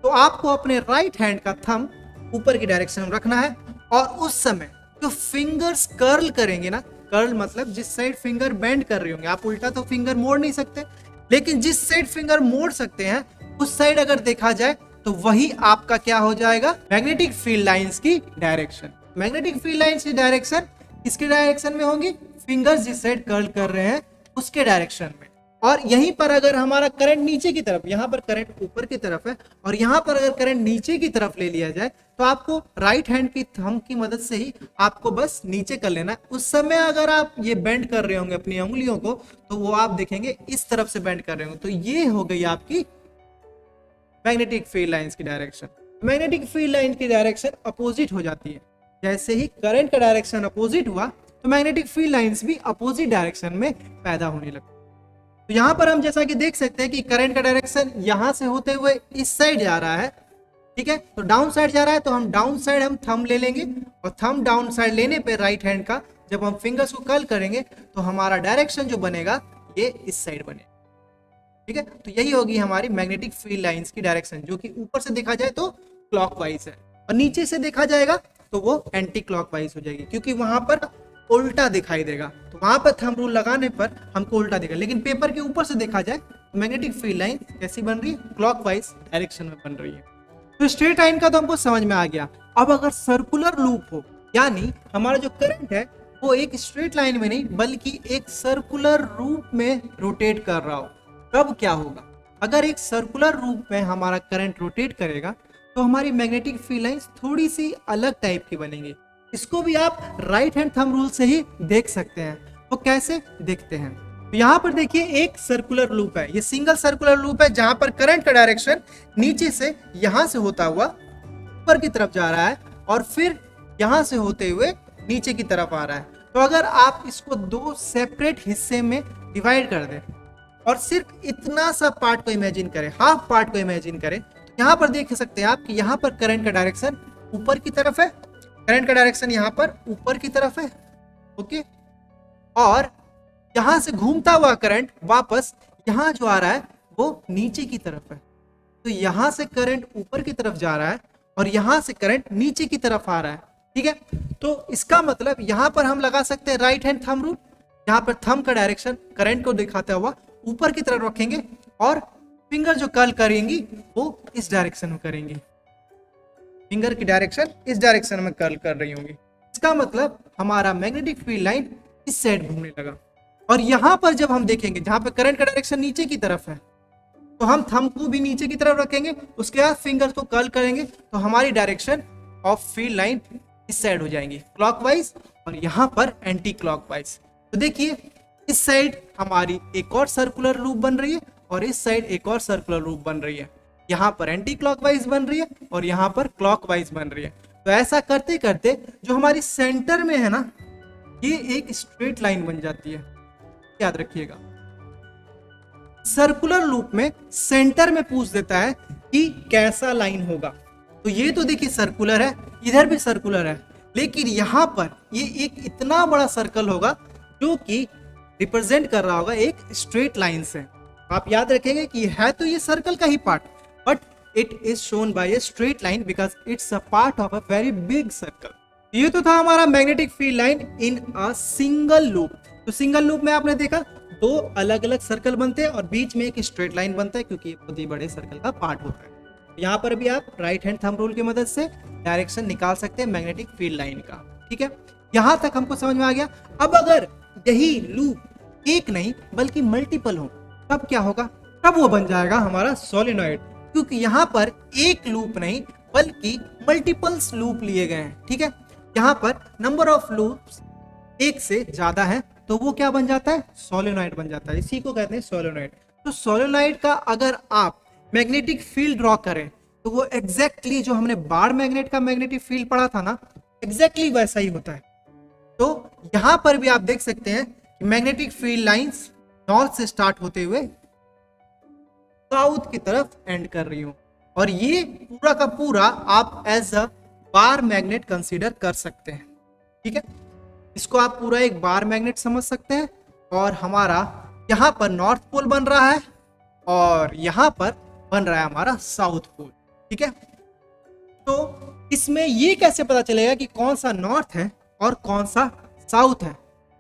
तो आपको अपने राइट हैंड का थंब ऊपर की डायरेक्शन में रखना है और उस समय जो फिंगर्स कर्ल करेंगे ना, कर्ल मतलब जिस साइड फिंगर बेंड कर रहे होंगे, आप उल्टा तो फिंगर मोड़ नहीं सकते, लेकिन जिस साइड फिंगर मोड़ सकते हैं उस साइड अगर देखा जाए तो वही आपका क्या हो जाएगा? मैग्नेटिक फील्ड लाइंस की डायरेक्शन। मैग्नेटिक फील्ड लाइंस की डायरेक्शन किसके डायरेक्शन में होंगी? फिंगर्स जिस साइड कर्ल कर रहे हैं उसके डायरेक्शन में। और यहीं पर अगर हमारा करंट नीचे की तरफ, यहाँ पर करंट ऊपर की तरफ है और यहाँ पर अगर करंट नीचे की तरफ ले लिया जाए तो आपको राइट हैंड की थंब की मदद से ही आपको बस नीचे कर लेना है। उस समय अगर आप ये बेंड कर रहे होंगे अपनी उंगलियों को तो वो आप देखेंगे इस तरफ से बेंड कर रहे होंगे। तो ये हो गई आपकी मैग्नेटिक फील्ड लाइंस की डायरेक्शन। मैग्नेटिक फील्ड लाइन की डायरेक्शन अपोजिट हो जाती है। जैसे ही करंट का डायरेक्शन अपोजिट हुआ तो मैग्नेटिक फील्ड लाइंस भी अपोजिट डायरेक्शन में पैदा होने लगती। तो यहाँ पर हम जैसा कि देख सकते हैं कि करंट का डायरेक्शन यहाँ से होते हुए इस साइड जा रहा है, ठीक है, तो डाउन साइड जा रहा है, तो हम डाउन साइड हम थंब ले लेंगे और थंब डाउन साइड लेने पे राइट हैंड का जब हम फिंगर्स को कर्ल करेंगे तो हमारा डायरेक्शन जो बनेगा ये इस साइड बनेगा, ठीक है। तो यही होगी हमारी मैग्नेटिक फील्ड लाइंस की डायरेक्शन, जो कि ऊपर से देखा जाए तो क्लॉकवाइज है और नीचे से देखा जाएगा तो वो एंटी क्लॉकवाइज हो जाएगी, क्योंकि वहां पर उल्टा दिखाई देगा। तो वहां पर थंब रूल लगाने पर हमको उल्टा दिखेगा, लेकिन पेपर के ऊपर से देखा जाए तो मैग्नेटिक फील्ड लाइन कैसी बन रही है, क्लॉकवाइज डायरेक्शन में बन रही है। तो स्ट्रेट लाइन का तो हमको समझ में आ गया। अब अगर सर्कुलर लूप हो, यानी हमारा जो करंट है वो एक स्ट्रेट लाइन में नहीं बल्कि एक सर्कुलर रूप में रोटेट कर रहा हो, तब क्या होगा? अगर एक सर्कुलर रूप में हमारा करंट रोटेट करेगा तो हमारी मैग्नेटिक फील्ड लाइंस थोड़ी सी अलग टाइप की बनेंगी। इसको भी आप राइट हैंड थंब रूल से ही देख सकते हैं। तो कैसे देखते हैं? तो यहाँ पर देखिए एक सर्कुलर लूप है, ये सिंगल सर्कुलर लूप है जहां पर करंट का डायरेक्शन नीचे से यहां से होता हुआ ऊपर की तरफ जा रहा है और फिर यहां से होते हुए नीचे की तरफ आ रहा है। तो अगर आप इसको दो सेपरेट हिस्से में डिवाइड कर दें और सिर्फ इतना सा पार्ट को इमेजिन करें, हाफ पार्ट को इमेजिन करें, तो यहाँ पर देख सकते हैं आप कि यहाँ पर करंट का डायरेक्शन ऊपर की तरफ है, करंट का डायरेक्शन यहाँ पर ऊपर की तरफ है, ओके। और यहां से घूमता हुआ करंट वापस यहाँ जो आ रहा है वो नीचे की तरफ है। तो यहां से करंट ऊपर की तरफ जा रहा है और यहां से करंट नीचे की तरफ आ रहा है, ठीक है। तो इसका मतलब यहां पर हम लगा सकते हैं राइट हैंड थंब रूल। यहाँ पर थंब का डायरेक्शन करंट को दिखाता हुआ ऊपर की तरफ रखेंगे और फिंगर जो कर्ल करेंगी वो इस डायरेक्शन में करेंगी, फिंगर की डायरेक्शन इस डायरेक्शन में कर्ल कर रही होंगी। इसका मतलब हमारा मैग्नेटिक फील्ड लाइन इस साइड घूमने लगा। और यहां पर जब हम देखेंगे जहां पर करंट का डायरेक्शन नीचे की तरफ है तो हम थंब को भी नीचे की तरफ रखेंगे, उसके बाद फिंगर्स को कर्ल करेंगे तो हमारी डायरेक्शन ऑफ फील्ड लाइन इस साइड हो जाएंगी, क्लॉकवाइज, और यहाँ पर एंटी क्लॉकवाइज। तो देखिए इस साइड हमारी एक और सर्कुलर लूप बन रही है और इस साइड एक और सर्कुलर लूप बन रही है। यहाँ पर एंटी क्लॉकवाइज बन रही है और यहाँ पर क्लॉकवाइज बन रही है। तो ऐसा करते करते जो हमारी सेंटर में है ना, ये एक स्ट्रेट लाइन बन जाती है, याद रखिएगा। सर्कुलर लूप में सेंटर में पूछ देता है कि कैसा लाइन होगा। तो ये तो देखिए सर्कुलर है, इधर भी सर्कुलर है, लेकिन यहां पर ये एक इतना बड़ा सर्कल होगा जो कि रिप्रेजेंट कर रहा होगा एक स्ट्रेट लाइन से। आप याद रखेंगे कि है तो ये सर्कल का ही part, but it is shown by a straight line because it's a part of a very big circle. ये तो था हमारा magnetic field line in a single loop. तो सिंगल लूप में आपने देखा दो अलग अलग सर्कल बनते हैं और बीच में एक स्ट्रेट लाइन बनता है क्योंकि ये बहुत ही बड़े सर्कल का पार्ट होता है। यहाँ पर भी आप राइट हैंड थंब रूल की मदद से डायरेक्शन निकाल सकते हैं मैग्नेटिक फील्ड लाइन का, ठीक है। यहाँ तक हमको समझ में आ गया। अब अगर यही लूप एक नहीं बल्कि मल्टीपल हो तब क्या होगा? तब वो बन जाएगा हमारा सोलेनॉइड, क्योंकि यहाँ पर एक लूप नहीं बल्कि मल्टीपल्स लूप लिए गए हैं, ठीक है। यहाँ पर नंबर ऑफ लूप्स एक से ज्यादा है तो वो क्या बन जाता है? सोलेनॉइड बन जाता है। इसी को कहते हैं सोलेनॉइड। तो सोलेनॉइड का अगर आप मैग्नेटिक फील्ड ड्रॉ करें तो वो एग्जैक्टली जो हमने बार मैग्नेट का मैग्नेटिक फील्ड पढ़ा था ना, एग्जैक्टली वैसा ही होता है। तो यहां पर भी आप देख सकते हैं कि मैग्नेटिक फील्ड लाइंस नॉर्थ से स्टार्ट होते हुए साउथ की तरफ एंड कर रही हूं, और ये पूरा का पूरा आप as a bar magnet consider कर सकते हैं, ठीक है। इसको आप पूरा एक बार मैग्नेट समझ सकते हैं। और हमारा यहाँ पर नॉर्थ पोल बन रहा है और यहाँ पर बन रहा है हमारा साउथ पोल, ठीक है। तो इसमें ये कैसे पता चलेगा कि कौन सा नॉर्थ है और कौन सा साउथ है?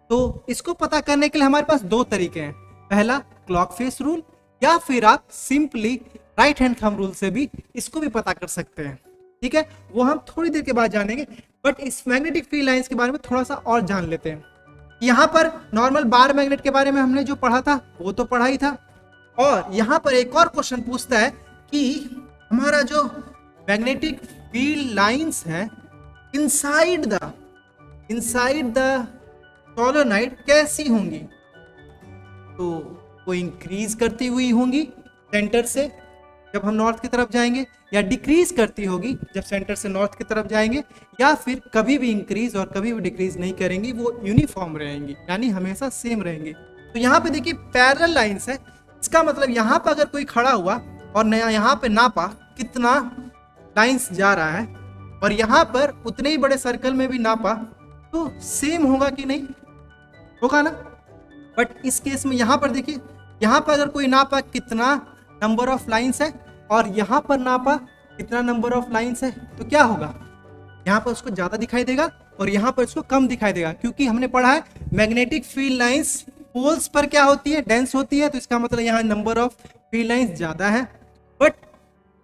तो इसको पता करने के लिए हमारे पास दो तरीके हैं। पहला क्लॉक फेस रूल, या फिर आप simply write hand thumb rule से भी इसको भी पता कर सकते हैं, ठीक है। वो हम थोड़ी देर के बाद जानेंगे, बट इस मैग्नेटिक फील्ड लाइंस के बारे में थोड़ा सा और जान लेते हैं। यहाँ पर नॉर्मल बार मैग्नेट के बारे में हमने जो पढ़ा था वो तो पढ़ा ही था, और यहाँ पर एक और क्वेश्चन पूछता है कि हमारा जो मैग्नेटिक फील्ड लाइंस है इनसाइड द सोलेनॉइड कैसी होंगी? तो वो इंक्रीज करती हुई होंगी सेंटर से जब हम नॉर्थ की तरफ जाएंगे, या डिक्रीज करती होगी जब सेंटर से नॉर्थ की तरफ जाएंगे, या फिर कभी भी इंक्रीज और कभी भी डिक्रीज नहीं करेंगी, वो यूनिफॉर्म रहेंगी, यानी हमेशा सेम रहेंगी। तो यहाँ पे देखिए पैरेलल लाइंस है, इसका मतलब यहाँ पर अगर कोई खड़ा हुआ और नया यहाँ पे नापा कितना लाइंस जा रहा है, और यहाँ पर उतने ही बड़े सर्कल में भी नापा, तो सेम होगा कि नहीं? होगा ना। बट इस केस में यहाँ पर देखिए, यहाँ पर अगर कोई नापा कितना नंबर ऑफ लाइंस है और यहाँ पर नापा कितना नंबर ऑफ लाइंस है, तो क्या होगा? यहाँ पर उसको ज्यादा दिखाई देगा और यहाँ पर इसको कम दिखाई देगा, क्योंकि हमने पढ़ा है मैग्नेटिक फील्ड लाइंस पोल्स पर क्या होती है, डेंस होती है, तो इसका मतलब यहाँ नंबर ऑफ फील्ड लाइंस ज्यादा है। बट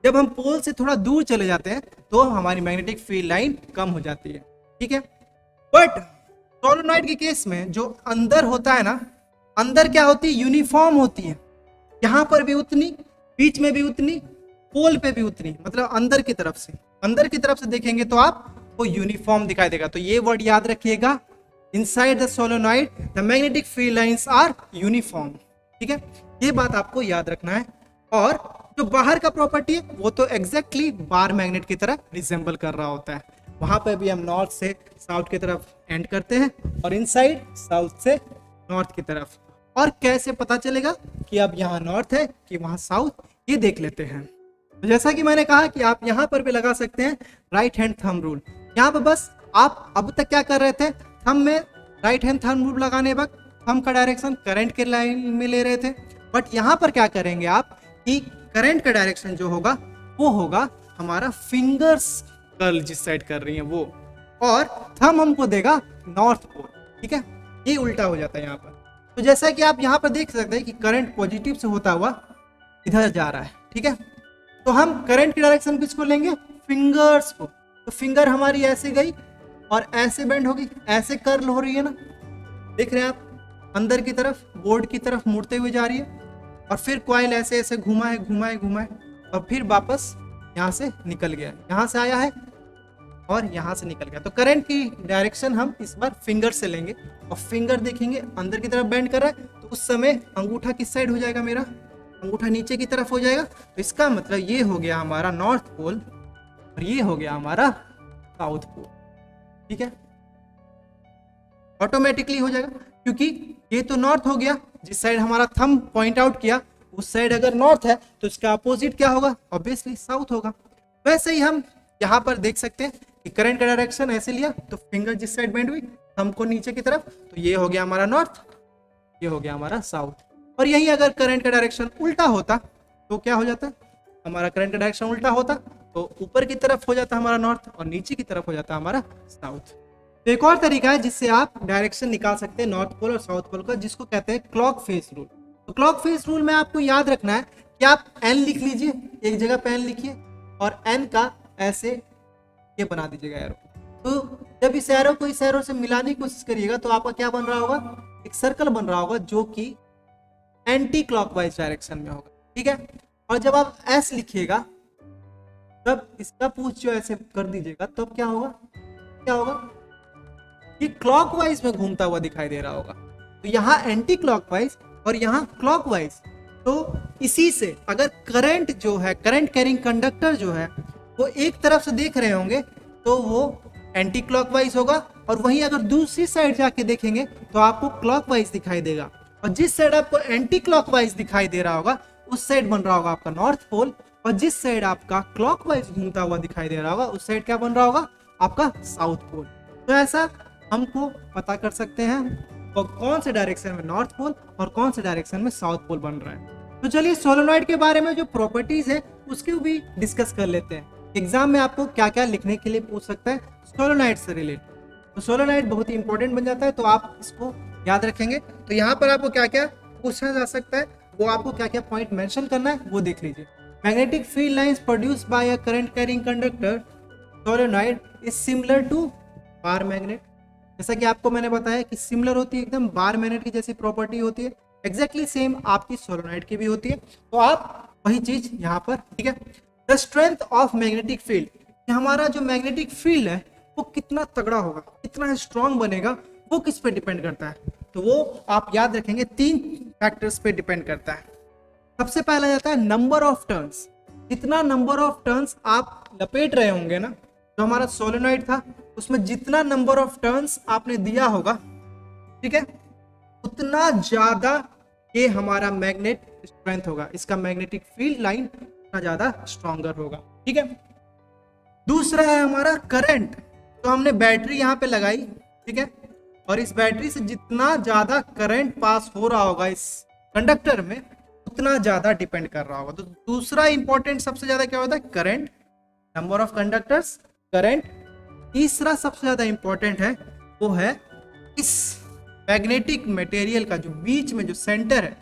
जब हम पोल से थोड़ा दूर चले जाते हैं तो हमारी मैग्नेटिक फील्ड लाइन कम हो जाती है, ठीक है। बट सोलेनॉइड के केस में जो अंदर होता है ना, अंदर क्या होती है, यूनिफॉर्म होती है, यहाँ पर भी उतनी, बीच में भी उतनी, पोल पे भी उतनी, मतलब अंदर की तरफ से देखेंगे तो आपको यूनिफॉर्म दिखाई देगा। तो ये वर्ड याद रखिएगा, inside the solenoid the magnetic field lines are uniform, ठीक है, ये बात आपको याद रखना है। और जो बाहर का प्रॉपर्टी है वो तो एग्जैक्टली बार मैग्नेट की तरह रिजेंबल कर रहा होता है, वहां पर भी हम नॉर्थ से साउथ की तरफ एंड करते हैं और इनसाइड साउथ से नॉर्थ की तरफ। और कैसे पता चलेगा कि अब यहाँ नॉर्थ है कि वहाँ साउथ, ये देख लेते हैं। तो जैसा कि मैंने कहा कि आप यहाँ पर भी लगा सकते हैं राइट हैंड थंब रूल। यहाँ पर बस आप अब तक क्या कर रहे थे, थंब में राइट हैंड थंब रूल लगाने वक्त थंब का डायरेक्शन करंट के लाइन में ले रहे थे। बट यहाँ पर क्या करेंगे आप कि करंट का डायरेक्शन जो होगा वो होगा हमारा फिंगर्स कर्ल जिस साइड कर रही है वो, और थंब हमको देगा नॉर्थ पोल, ठीक है, ये उल्टा हो जाता है यहाँ पर। तो जैसा कि आप यहाँ पर देख सकते हैं कि करंट पॉजिटिव से होता हुआ इधर जा रहा है, ठीक है, तो हम करंट की डायरेक्शन किसको लेंगे, फिंगर्स को। तो फिंगर हमारी ऐसे गई और ऐसे बेंड होगी, ऐसे कर्ल हो रही है ना, देख रहे हैं आप, अंदर की तरफ बोर्ड की तरफ मुड़ते हुए जा रही है, और फिर कॉइल ऐसे ऐसे घुमाए और फिर वापस यहाँ से निकल गया, यहाँ से आया है और यहाँ से निकल गया। तो करंट की डायरेक्शन हम इस बार फिंगर से लेंगे और फिंगर देखेंगे अंदर की तरफ बेंड कर रहा है, तो उस समय अंगूठा किस साइड हो जाएगा, मेरा अंगूठा नीचे की तरफ हो जाएगा। तो इसका मतलब ये हो गया हमारा नॉर्थ पोल और ये हो गया हमारा साउथ पोल, ठीक है, ऑटोमेटिकली हो जाएगा, क्योंकि ये तो नॉर्थ हो गया, जिस साइड हमारा थंब पॉइंट आउट किया उस साइड अगर नॉर्थ है तो इसका अपोजिट क्या होगा, ऑब्वियसली साउथ होगा। वैसे ही हम यहाँ पर देख सकते हैं कि करंट का डायरेक्शन ऐसे लिया तो फिंगर जिस साइड बेंड हुई थंब को नीचे की तरफ, तो ये हो गया हमारा नॉर्थ, ये हो गया हमारा साउथ। और यही अगर करंट का डायरेक्शन उल्टा होता तो क्या हो जाता, हमारा करंट का डायरेक्शन उल्टा होता तो ऊपर की तरफ हो जाता हमारा नॉर्थ और नीचे की तरफ हो जाता हमारा साउथ। तो एक और तरीका है जिससे आप डायरेक्शन निकाल सकते हैं नॉर्थ पोल और साउथ पोल का, जिसको कहते हैं क्लॉक फेस रूल। तो क्लॉक फेस रूल में आपको याद रखना है कि आप एन लिख लीजिए, एक जगह पे एन लिखिए और एन का ऐसे ये बना दीजिएगा एरो। तो जब इस एरो को इस एरो से मिलाने की कोशिश करिएगा तो आपका क्या बन रहा होगा, एक सर्कल बन रहा होगा जो कि एंटी क्लॉकवाइज डायरेक्शन में होगा, ठीक है। और जब आप एस लिखिएगा तब इसका पूछ जो ऐसे कर दीजिएगा तब क्या होगा, ये क्लॉकवाइज में घूमता हुआ दिखाई दे रहा होगा। तो यहाँ एंटी क्लॉकवाइज और यहाँ क्लॉकवाइज, तो इसी से अगर करंट जो है, करंट कैरिंग कंडक्टर जो है वो एक तरफ से देख रहे होंगे तो वो एंटी क्लॉकवाइज होगा, और वहीं अगर दूसरी साइड जाके देखेंगे तो आपको क्लॉकवाइज दिखाई देगा। और जिस साइड आपको एंटी क्लॉकवाइज दिखाई दे रहा होगा उस साइड बन रहा होगा आपका नॉर्थ पोल, और जिस साइड आपका क्लॉकवाइज घूमता हुआ दिखाई दे रहा होगा उस साइड क्या बन रहा होगा, आपका साउथ पोल। तो ऐसा हमको पता कर सकते हैं तो कौन से डायरेक्शन में नॉर्थ पोल और कौन से डायरेक्शन में साउथ पोल बन रहा है। तो चलिए सोलेनॉइड के बारे में जो प्रॉपर्टीज है उसके भी डिस्कस कर लेते हैं। एग्जाम में आपको क्या क्या लिखने के लिए पूछ सकता है सोलेनॉइड से रिलेटेड, तो सोलेनॉइड बहुत ही इंपॉर्टेंट बन जाता है, तो आप इसको याद रखेंगे। तो यहाँ पर आपको क्या क्या पूछा जा सकता है, वो आपको क्या क्या पॉइंट मेंशन करना है वो देख लीजिए। Magnetic field lines produced by a current carrying conductor solenoid is similar to bar magnet. जैसा कि आपको मैंने बताया कि सिमिलर होती है, एकदम बार मैग्नेट की जैसी प्रॉपर्टी होती है, एग्जैक्टली सेम आपकी सोलेनॉइड की भी होती है। तो आप वही चीज यहाँ पर, ठीक है। The strength of magnetic field, हमारा जो मैग्नेटिक फील्ड है वो कितना तगड़ा होगा, कितना स्ट्रांग बनेगा, वो किस पे डिपेंड करता है, तो वो आप याद रखेंगे 3 फैक्टर्स पे डिपेंड करता है। सबसे पहला जाता है नंबर ऑफ टर्न्स, जितना नंबर ऑफ टर्न्स आप लपेट रहे होंगे ना, जो हमारा सोलेनॉइड था उसमें जितना नंबर ऑफ टर्न्स आपने दिया होगा, ठीक है, उतना ज्यादा ये हमारा मैग्नेट स्ट्रेंथ होगा, इसका मैग्नेटिक फील्ड लाइन उतना ज्यादा स्ट्रॉन्गर होगा, ठीक है। दूसरा है हमारा करंट, तो हमने बैटरी यहाँ पे लगाई, ठीक है, और इस बैटरी से जितना ज्यादा करंट पास हो रहा होगा इस कंडक्टर में उतना ज्यादा डिपेंड कर रहा होगा। तो दूसरा इंपॉर्टेंट सबसे ज्यादा क्या होता है, current, number of conductors, current, तीसरा सबसे ज्यादा इंपॉर्टेंट है, वो है इस मैग्नेटिक मटेरियल का जो बीच में जो सेंटर है,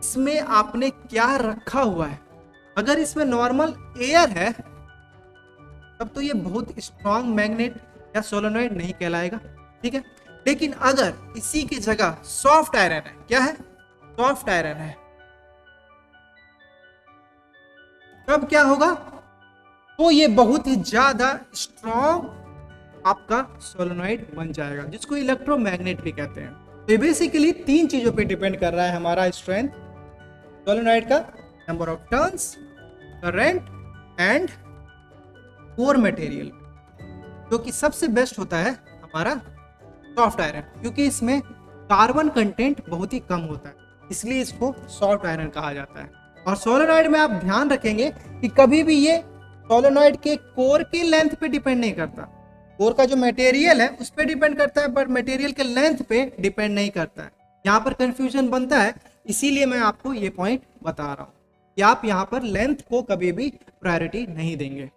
इसमें आपने क्या रखा हुआ है। अगर इसमें नॉर्मल एयर है तब तो ये बहुत स्ट्रॉन्ग मैग्नेट या सोलेनॉइड नहीं कहलाएगा, ठीक है। लेकिन अगर इसी की जगह सॉफ्ट आयरन है, क्या है, सॉफ्ट आयरन है, तब क्या होगा, तो ये बहुत ही ज्यादा स्ट्रॉन्ग आपका सोलेनॉइड बन जाएगा, जिसको इलेक्ट्रोमैग्नेट भी कहते हैं। तो ये बेसिकली 3 चीजों पे डिपेंड कर रहा है हमारा स्ट्रेंथ सोलेनॉइड का, number of turns, current and core material, जो कि सबसे बेस्ट होता है हमारा सॉफ्ट आयरन, क्योंकि इसमें कार्बन कंटेंट बहुत ही कम होता है, इसलिए इसको सॉफ्ट आयरन कहा जाता है। और सोलेनॉइड में आप ध्यान रखेंगे कि कभी भी ये सोलेनॉइड के कोर के लेंथ पे डिपेंड नहीं करता, कोर का जो मटेरियल है उस पे डिपेंड करता है, बट मटेरियल के लेंथ पे डिपेंड नहीं करता है। यहाँ पर कंफ्यूजन बनता है, इसीलिए मैं आपको ये पॉइंट बता रहा हूँ कि आप यहाँ पर लेंथ को कभी भी प्रायोरिटी नहीं देंगे।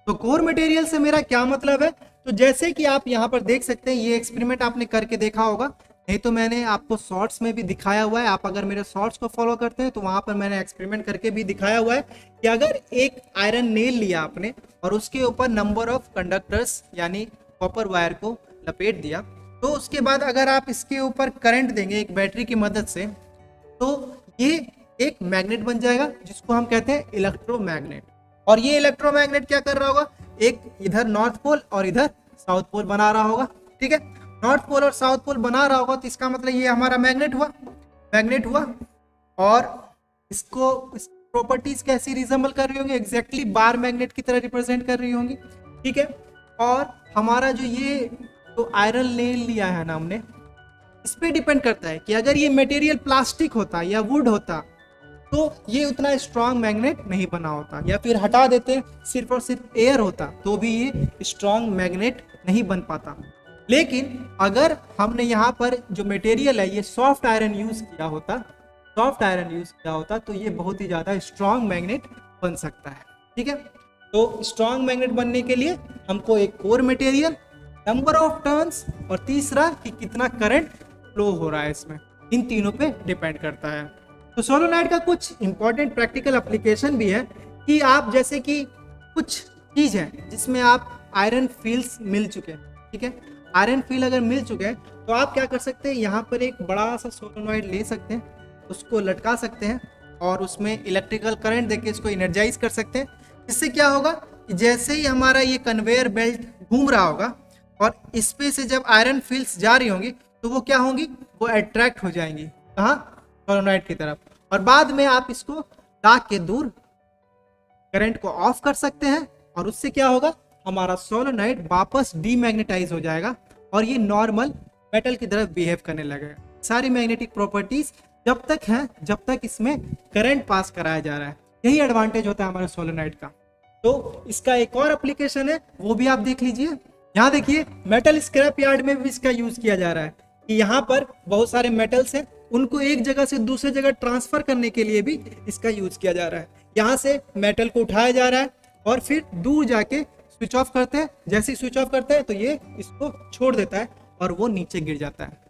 तो कोर मटेरियल से मेरा क्या मतलब है, तो जैसे कि आप यहाँ पर देख सकते हैं, ये एक्सपेरिमेंट आपने करके देखा होगा, नहीं तो मैंने आपको शॉर्ट्स में भी दिखाया हुआ है। आप अगर मेरे शॉर्ट्स को फॉलो करते हैं तो वहां पर मैंने एक्सपेरिमेंट करके भी दिखाया हुआ है कि अगर एक आयरन नेल लिया आपने और उसके ऊपर नंबर ऑफ कंडक्टर्स यानी कॉपर वायर को लपेट दिया, तो उसके बाद अगर आप इसके ऊपर करंट देंगे एक बैटरी की मदद से, तो ये एक मैग्नेट बन जाएगा, जिसको हम कहते हैं इलेक्ट्रोमैग्नेट। और ये इलेक्ट्रोमैग्नेट क्या कर रहा होगा, एक इधर नॉर्थ पोल और इधर साउथ पोल बना रहा होगा, ठीक है। नॉर्थ पोल और साउथ पोल बना रहा होगा, तो इसका मतलब ये हमारा मैग्नेट हुआ। और इसको इस प्रॉपर्टीज कैसी रिजेंबल कर रही होंगी, एग्जैक्टली बार मैग्नेट की तरह रिप्रेजेंट कर रही होंगी, ठीक है। और हमारा जो ये तो आयरन नेल लिया है ना हमने, इस पे डिपेंड करता है कि अगर ये मटेरियल प्लास्टिक होता या वुड होता तो ये उतना स्ट्रॉन्ग मैग्नेट नहीं बना होता, या फिर हटा देते सिर्फ और सिर्फ एयर होता तो भी ये स्ट्रॉन्ग मैग्नेट नहीं बन पाता। लेकिन अगर हमने यहाँ पर जो मटेरियल है ये सॉफ्ट आयरन यूज किया होता तो ये बहुत ही ज्यादा स्ट्रॉन्ग मैग्नेट बन सकता है, ठीक है। तो स्ट्रॉन्ग मैग्नेट बनने के लिए हमको एक core material, number of turns और तीसरा कि कितना करंट फ्लो हो रहा है इसमें, इन तीनों पे डिपेंड करता है। तो सोलेनॉइड का कुछ इंपॉर्टेंट प्रैक्टिकल एप्लीकेशन भी है कि आप जैसे कि कुछ चीज है जिसमें आप आयरन फील्ड्स मिल चुके हैं, ठीक है। आयरन फील्ड अगर मिल चुके हैं तो आप क्या कर सकते हैं, यहाँ पर एक बड़ा सा सोलेनॉइड ले सकते हैं, उसको लटका सकते हैं और उसमें इलेक्ट्रिकल करंट देके इसको एनर्जाइज कर सकते हैं। इससे क्या होगा कि जैसे ही हमारा ये कन्वेयर बेल्ट घूम रहा होगा और इस पे से जब आयरन फील्ड्स जा रही होंगी तो वो क्या होंगी, वो अट्रैक्ट हो जाएंगी कहाँ, सोलेनॉइड की तरफ, और बाद में आप इसको ला के दूर करंट को ऑफ कर सकते हैं और उससे क्या होगा, हमारा सोलेनॉइड वापस डीमैग्नेटाइज हो जाएगा और ये नॉर्मल मेटल की तरफ बिहेव करने लगेगा। सारी मैग्नेटिक प्रॉपर्टीज जब तक है जब तक इसमें करंट पास कराया जा रहा है, यही एडवांटेज होता है हमारे सोलेनॉइड का। तो इसका एक और एप्लीकेशन है, वो भी आप देख लीजिए। यहाँ देखिए मेटल स्क्रैप यार्ड में भी इसका यूज किया जा रहा है कि यहाँ पर बहुत सारे मेटल्स हैं, उनको एक जगह से दूसरे जगह ट्रांसफर करने के लिए भी इसका यूज किया जा रहा है। यहाँ से मेटल को उठाया जा रहा है और फिर दूर जाके स्विच ऑफ करते हैं, जैसे ही स्विच ऑफ करते हैं तो ये इसको छोड़ देता है और वो नीचे गिर जाता है।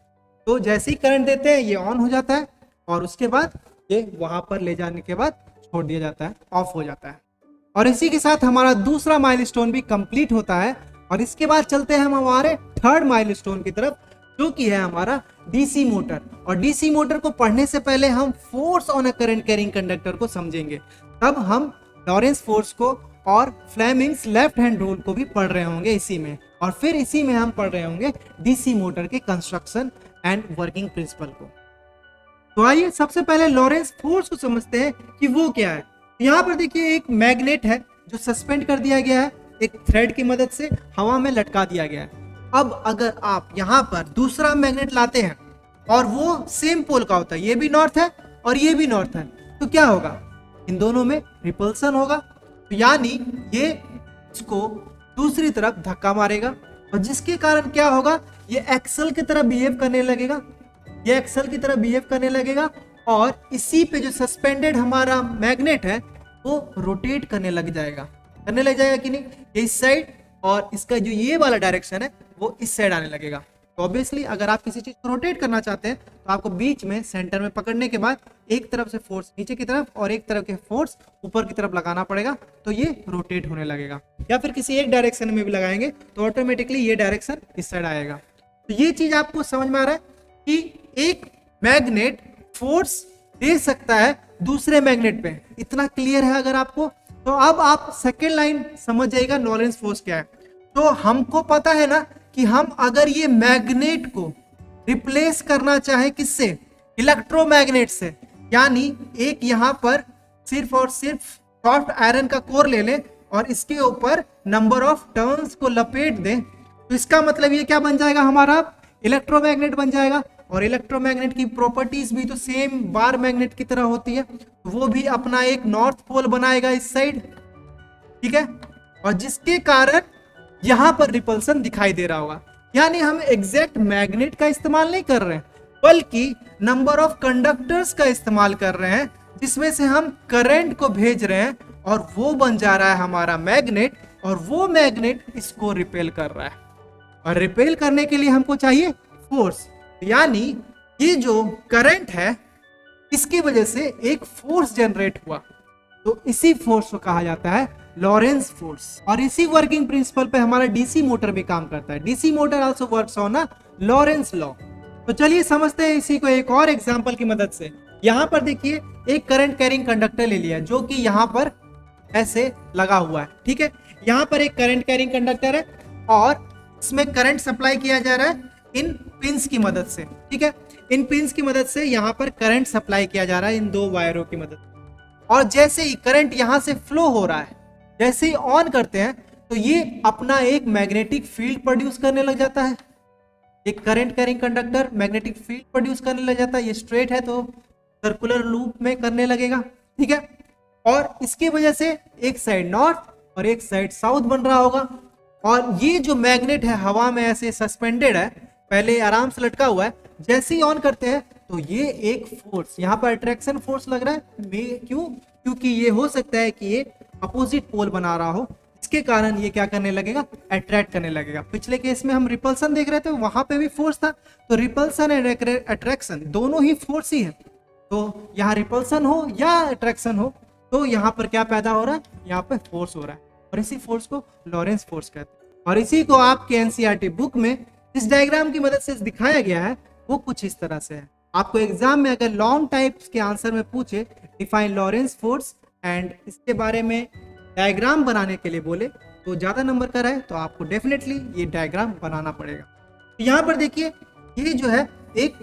तो जैसे ही करंट देते हैं ये ऑन हो जाता है और उसके बाद ये वहां पर ले जाने के बाद छोड़ दिया जाता है, ऑफ हो जाता है। और इसी के साथ हमारा दूसरा माइलस्टोन भी कंप्लीट होता है और इसके बाद चलते हैं हम हमारे थर्ड माइलस्टोन की तरफ, जो कि है हमारा डीसी मोटर। और डीसी मोटर को पढ़ने से पहले हम force on a current carrying conductor को समझेंगे, तब हम लॉरेंस फोर्स को और फ्लेमिंग्स लेफ्ट हैंड रूल को भी पढ़ रहे होंगे इसी में, और फिर इसी में हम पढ़ रहे होंगे डीसी मोटर के कंस्ट्रक्शन एंड वर्किंग प्रिंसिपल को। तो आइए सबसे पहले लॉरेंस फोर्स को समझते हैं कि वो क्या है। यहाँ पर देखिए एक मैग्नेट है जो सस्पेंड कर दिया गया है, एक थ्रेड की मदद से हवा में लटका दिया गया है। अब अगर आप यहाँ पर दूसरा मैग्नेट लाते हैं और वो सेम पोल का होता है, ये भी नॉर्थ है और ये भी नॉर्थ है, तो क्या होगा, इन दोनों में रिपल्सन होगा, तो यानी ये इसको दूसरी तरफ धक्का मारेगा और जिसके कारण क्या होगा, ये एक्सल की तरह बिहेव करने लगेगा, ये एक्सल की तरह बिहेव करने लगेगा और इसी पे जो सस्पेंडेड हमारा मैग्नेट है वो रोटेट करने लग जाएगा कि नहीं, ये इस साइड और इसका जो ये वाला डायरेक्शन है वो इस साइड आने लगेगा। तो ऑब्वियसली अगर आप किसी चीज को रोटेट करना चाहते हैं तो आपको बीच में सेंटर में पकड़ने के बाद एक तरफ से फोर्स नीचे की तरफ और एक तरफ के फोर्स ऊपर की तरफ लगाना पड़ेगा, तो ये रोटेट होने लगेगा। या फिर किसी एक डायरेक्शन में भी लगाएंगे तो ऑटोमेटिकली ये डायरेक्शन इस साइड आएगा। तो ये चीज आपको समझ में आ रहा है कि एक मैग्नेट फोर्स दे सकता है दूसरे मैग्नेट पे। इतना क्लियर है अगर आपको, तो अब आप सेकेंड लाइन समझ जाएगा लॉरेंस फोर्स क्या है। तो हमको पता है ना कि हम अगर ये मैग्नेट को रिप्लेस करना चाहे किससे, इलेक्ट्रोमैग्नेट से, यानी एक यहां पर सिर्फ और सिर्फ सॉफ्ट आयरन का कोर ले लें और इसके ऊपर नंबर ऑफ टर्न्स को लपेट दें, तो इसका मतलब ये क्या बन जाएगा, हमारा इलेक्ट्रोमैग्नेट बन जाएगा। और इलेक्ट्रोमैग्नेट की प्रॉपर्टीज भी तो सेम बार मैग्नेट की तरह होती है, वो भी अपना एक नॉर्थ पोल बनाएगा इस साइड, ठीक है, और जिसके कारण यहां पर रिपल्सन दिखाई दे रहा होगा। यानी हम एग्जैक्ट मैग्नेट का इस्तेमाल नहीं कर रहे हैं, बल्कि नंबर ऑफ कंडक्टर्स का इस्तेमाल कर रहे हैं, जिसमें से हम करंट को भेज रहे हैं और वो बन जा रहा है हमारा मैग्नेट, और वो मैग्नेट इसको रिपेल कर रहा है। और रिपेल करने के लिए हमको चाहिए फोर्स, यानी ये जो करंट है इसकी वजह से एक फोर्स जनरेट हुआ, तो इसी फोर्स को कहा जाता है लॉरेंस फोर्स। और इसी वर्किंग प्रिंसिपल पे हमारा डीसी मोटर भी काम करता है। DC motor also works on a Lawrence law. तो चलिए समझते हैं इसी को एक और एग्जांपल की मदद से। यहाँ पर देखिए एक करंट कैरिंग कंडक्टर ले लिया जो कि यहाँ पर ऐसे लगा हुआ है, ठीक है। यहाँ पर एक करंट कैरिंग कंडक्टर है और इसमें करंट सप्लाई किया जा रहा है इन पिंस की मदद से, ठीक है। इन पिंस की मदद से यहाँ पर करंट सप्लाई किया जा रहा है इन दो वायरों की मदद से। और जैसे ही करंट यहाँ से फ्लो हो रहा है, जैसे ही ऑन करते हैं तो ये अपना एक मैग्नेटिक फील्ड प्रोड्यूस करने लग जाता है। एक current carrying conductor magnetic field produce करने लग जाता है। ये स्ट्रेट है तो सर्कुलर लूप में करने लगेगा, ठीक है। और इसकी वजह से एक साइड नॉर्थ और एक साइड साउथ बन रहा होगा। और ये जो मैग्नेट है हवा में ऐसे सस्पेंडेड है, पहले आराम से लटका हुआ है, जैसे ही ऑन करते हैं तो ये एक फोर्स, यहाँ पर अट्रैक्शन फोर्स लग रहा है। क्यों? क्योंकि ये हो सकता है कि ये अपोजिट पोल बना रहा हो, इसके कारण ये क्या करने लगेगा, अट्रैक्ट करने लगेगा। पिछले केस में हम रिपल्सन देख रहे थे, वहां पे भी फोर्स था, तो रिपल्सन एंड अट्रैक्शन दोनों ही फोर्स ही है। तो यहाँ रिपल्सन हो या अट्रैक्शन हो तो यहाँ पर क्या पैदा हो रहा है, यहाँ पे फोर्स हो रहा है, और इसी फोर्स को लॉरेंस फोर्स कहते हैं। और इसी को आपके एनसीईआरटी बुक में इस डायग्राम की मदद से दिखाया गया है, वो कुछ इस तरह से है। आपको एग्जाम में अगर लॉन्ग टाइप्स के आंसर में पूछे डिफाइन लॉरेंस फोर्स एंड इसके बारे में डायग्राम बनाने के लिए बोले तो ज्यादा नंबर का रहे तो आपको डेफिनेटली ये डायग्राम बनाना पड़ेगा। तो यहाँ पर देखिए ये जो है एक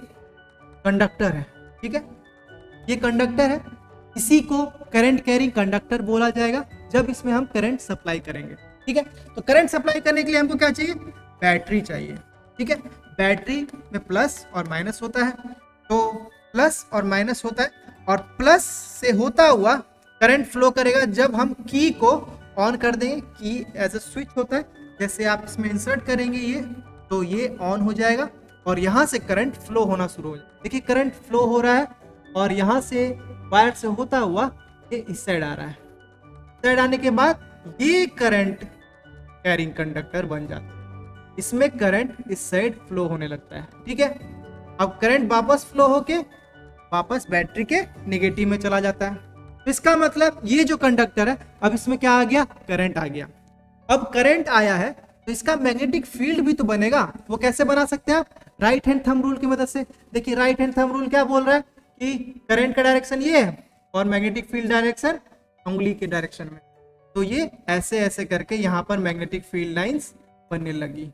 कंडक्टर है, ठीक है, ये कंडक्टर है, इसी को करंट कैरिंग कंडक्टर बोला जाएगा जब इसमें हम करंट सप्लाई करेंगे, ठीक है। तो करंट सप्लाई करने के लिए हमको क्या चाहिए, बैटरी चाहिए, ठीक है। बैटरी में प्लस और माइनस होता है, तो प्लस और माइनस होता है, और प्लस से होता हुआ करंट फ्लो करेगा जब हम की को ऑन कर देंगे। की एज अ स्विच होता है, जैसे आप इसमें इंसर्ट करेंगे ये तो ये ऑन हो जाएगा और यहाँ से करंट फ्लो होना शुरू हो जाएगा। देखिए करंट फ्लो हो रहा है और यहाँ से वायर से होता हुआ ये इस साइड आ रहा है। साइड आने के बाद ये करंट कैरिंग कंडक्टर बन जाता है, इसमें करंट इस साइड फ्लो होने लगता है, ठीक है। अब करंट वापस फ्लो होके वापस बैटरी के नेगेटिव में चला जाता है। तो इसका मतलब ये जो कंडक्टर है अब इसमें क्या आ गया, करंट आ गया। अब करंट आया है तो इसका मैग्नेटिक फील्ड भी तो बनेगा। वो कैसे बना सकते हैं आप, राइट हैंड थंब रूल की मदद से। देखिए राइट हैंड थंब रूल क्या बोल रहा है कि करंट का डायरेक्शन ये है और मैग्नेटिक फील्ड डायरेक्शन उंगली के डायरेक्शन में, तो ये ऐसे ऐसे करके यहाँ पर मैग्नेटिक फील्ड लाइंस बनने लगी,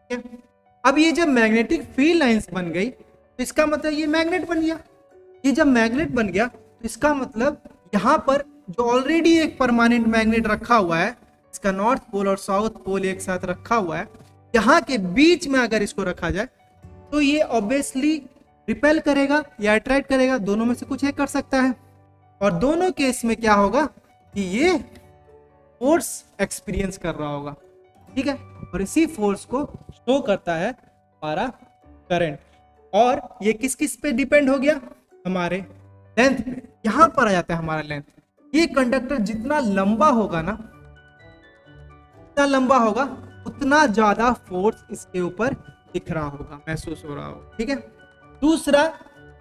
ठीक है। अब ये जब मैग्नेटिक फील्ड लाइंस बन गई तो इसका मतलब ये मैग्नेट बन गया। ये जब मैग्नेट बन गया तो इसका मतलब यहाँ पर जो ऑलरेडी एक परमानेंट मैग्नेट रखा हुआ है, इसका नॉर्थ पोल और साउथ पोल एक साथ रखा हुआ है, यहाँ के बीच में अगर इसको रखा जाए तो ये ऑब्वियसली रिपेल करेगा या अट्रैक्ट करेगा, दोनों में से कुछ एक कर सकता है। और दोनों केस में क्या होगा कि ये फोर्स एक्सपीरियंस कर रहा होगा, ठीक है। और इसी फोर्स को शो करता है हमारा करंट। और ये किस किस पे डिपेंड हो गया, हमारे लेंथ पे। यहां पर आ जाता है हमारा लेंथ। ये कंडक्टर जितना लंबा होगा ना, जितना लंबा होगा उतना ज्यादा फोर्स इसके ऊपर दिख रहा होगा, महसूस हो रहा होगा। ठीक है। दूसरा,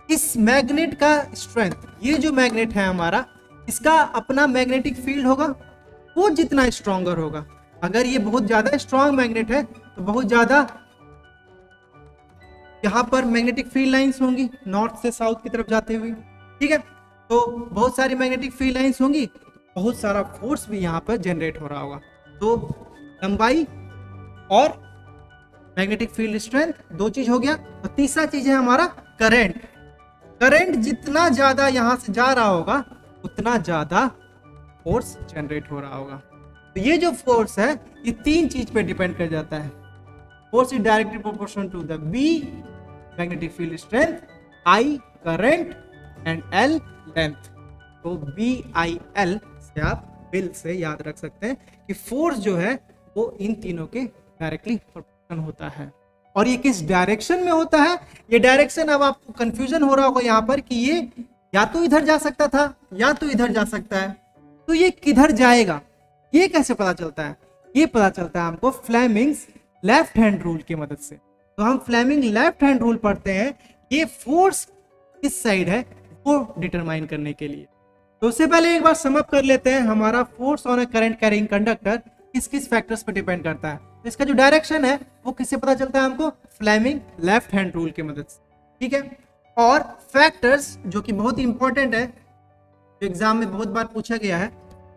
इस मैग्नेट का स्ट्रेंथ, ये जो मैग्नेट है हमारा, इसका अपना मैग्नेटिक फील्ड होगा, वो जितना स्ट्रॉन्गर होगा। अगर ये बहुत ज्यादा स्ट्रॉन्ग मैग्नेट है तो बहुत ज्यादा यहाँ पर मैग्नेटिक फील्ड लाइंस होंगी नॉर्थ से साउथ की तरफ जाते हुए। ठीक है। तो बहुत सारी मैग्नेटिक फील्ड लाइंस होंगी, बहुत सारा फोर्स भी यहाँ पर जनरेट हो रहा होगा। तो लंबाई और मैग्नेटिक फील्ड स्ट्रेंथ, दो चीज हो गया। और तीसरा चीज है हमारा करंट। करंट जितना ज्यादा यहां से जा रहा होगा उतना ज्यादा फोर्स जनरेट हो रहा होगा। तो ये जो फोर्स है ये तीन चीज पे डिपेंड कर जाता है। Force is directly proportional to the B magnetic field strength, I current and L length. तो बी आई एल से आप बिल से याद रख सकते हैं कि फोर्स जो है वो इन तीनों के डायरेक्टली प्रोपोर्शनल होता है। और ये किस डायरेक्शन में होता है, ये डायरेक्शन अब आपको कंफ्यूजन हो रहा होगा यहाँ पर कि ये या तो इधर जा सकता था या तो इधर जा सकता है, तो ये किधर जाएगा, ये कैसे पता चलता है? ये पता चलता है हमको फ्लेमिंग्स लेफ्ट हैंड रूल की मदद से। तो हम फ्लेमिंग लेफ्ट हैंड रूल पढ़ते हैं ये फोर्स किस साइड है वो डिटरमाइन करने के लिए। तो उससे पहले एक बार सम अप कर लेते हैं, हमारा force on a current carrying conductor किस किस फैक्टर्स पर डिपेंड करता है। इसका जो डायरेक्शन है वो किससे पता चलता है हमको? फ्लेमिंग लेफ्ट हैंड रूल की मदद से। ठीक है। और फैक्टर्स जो कि बहुत इंपॉर्टेंट है, जो एग्जाम में बहुत बार पूछा गया है,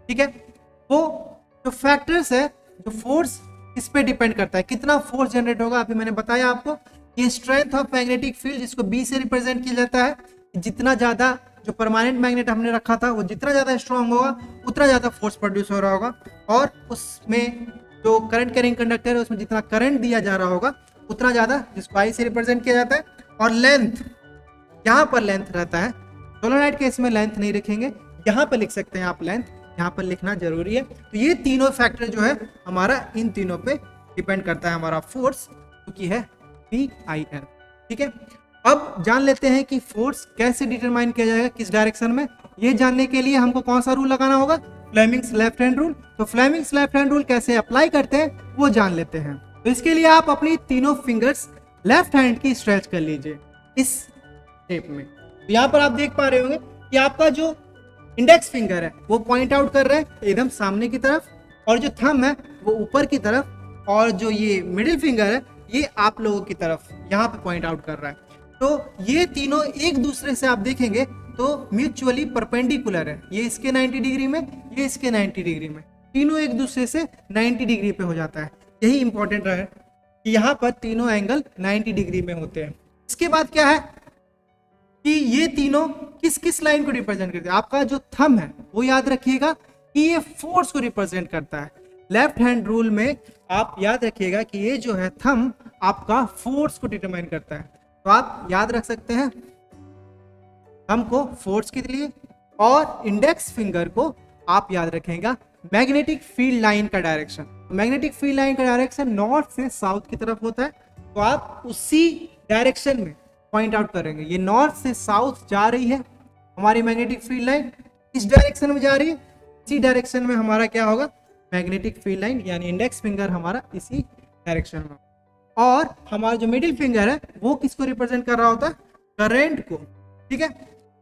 ठीक है, वो जो फैक्टर्स है, जो फोर्स किस पे डिपेंड करता है, कितना फोर्स जनरेट होगा। अभी मैंने बताया आपको ये स्ट्रेंथ ऑफ मैग्नेटिक फील्ड जिसको बी से रिप्रेजेंट किया जाता है। जितना ज्यादा जो परमानेंट मैग्नेट हमने रखा था वो जितना ज्यादा स्ट्रांग होगा उतना ज्यादा फोर्स प्रोड्यूस हो रहा होगा। और उसमें जो करंट कैरिंग कंडक्टर है उसमें जितना करंट दिया जा रहा होगा उतना ज्यादा, जिसको आई से रिप्रेजेंट किया जाता है। और लेंथ, यहाँ पर लेंथ रहता है, सोलेनोइड केस में लेंथ नहीं लिखेंगे, यहाँ पर लिख सकते हैं आप लेंथ, यहाँ पर लिखना जरूरी है। तो ये तीनों फैक्टर जो है हमारा इन तीनों पे डिपेंड करता है हमारा फोर्स, क्योंकि है PIL। ठीक है। अब जान लेते हैं कि फोर्स कैसे डिटरमाइन किया जाएगा, किस डायरेक्शन में। ये जानने के लिए हमको कौन सा रूल लगाना होगा? Fleming's left hand rule. तो फ्लेमिंग्स लेफ्ट हैंड रूल कैसे अप्लाई करते हैं वो जान लेते हैं। तो इसके लिए आप अपनी तीनों फिंगर्स लेफ्ट हैंड की स्ट्रेच कर लीजिए इस शेप में। तो यहाँ पर आप देख पा रहे होंगे कि आपका जो इंडेक्स फिंगर है वो पॉइंट आउट कर रहा है एकदम सामने की तरफ, और जो थंब है वो ऊपर की तरफ, और जो ये मिडिल फिंगर है ये आप लोगों की तरफ यहाँ पे पॉइंट आउट कर रहा है। तो ये तीनों एक दूसरे से आप देखेंगे तो म्यूचुअली परपेंडिकुलर है। ये इसके 90 डिग्री में, ये इसके 90 डिग्री में, तीनों एक दूसरे से 90 डिग्री पे हो जाता है। यही इंपॉर्टेंट है कि यहाँ पर तीनों एंगल 90 डिग्री में होते हैं। इसके बाद क्या है कि ये तीनों किस किस लाइन को रिप्रेजेंट करते हैं। आपका जो थंब है वो याद रखिएगा कि ये फोर्स को रिप्रेजेंट करता है। लेफ्ट हैंड रूल में आप याद रखिएगा कि ये जो है थंब आपका फोर्स को डिटरमाइन करता है। तो आप याद रख सकते हैं थंब को फोर्स के लिए, और इंडेक्स फिंगर को आप याद रखेगा मैग्नेटिक फील्ड लाइन का डायरेक्शन। तो मैग्नेटिक फील्ड लाइन का डायरेक्शन नॉर्थ से साउथ की तरफ होता है, तो आप उसी डायरेक्शन में पॉइंट आउट करेंगे। ये नॉर्थ से साउथ जा रही है हमारी मैग्नेटिक फील्ड लाइन, इस डायरेक्शन में जा रही है, इसी डायरेक्शन में हमारा क्या होगा? मैग्नेटिक फील्ड लाइन, यानी इंडेक्स फिंगर हमारा इसी डायरेक्शन में। और हमारा जो मिडिल फिंगर है वो किसको रिप्रेजेंट कर रहा होता है? करंट को। ठीक है,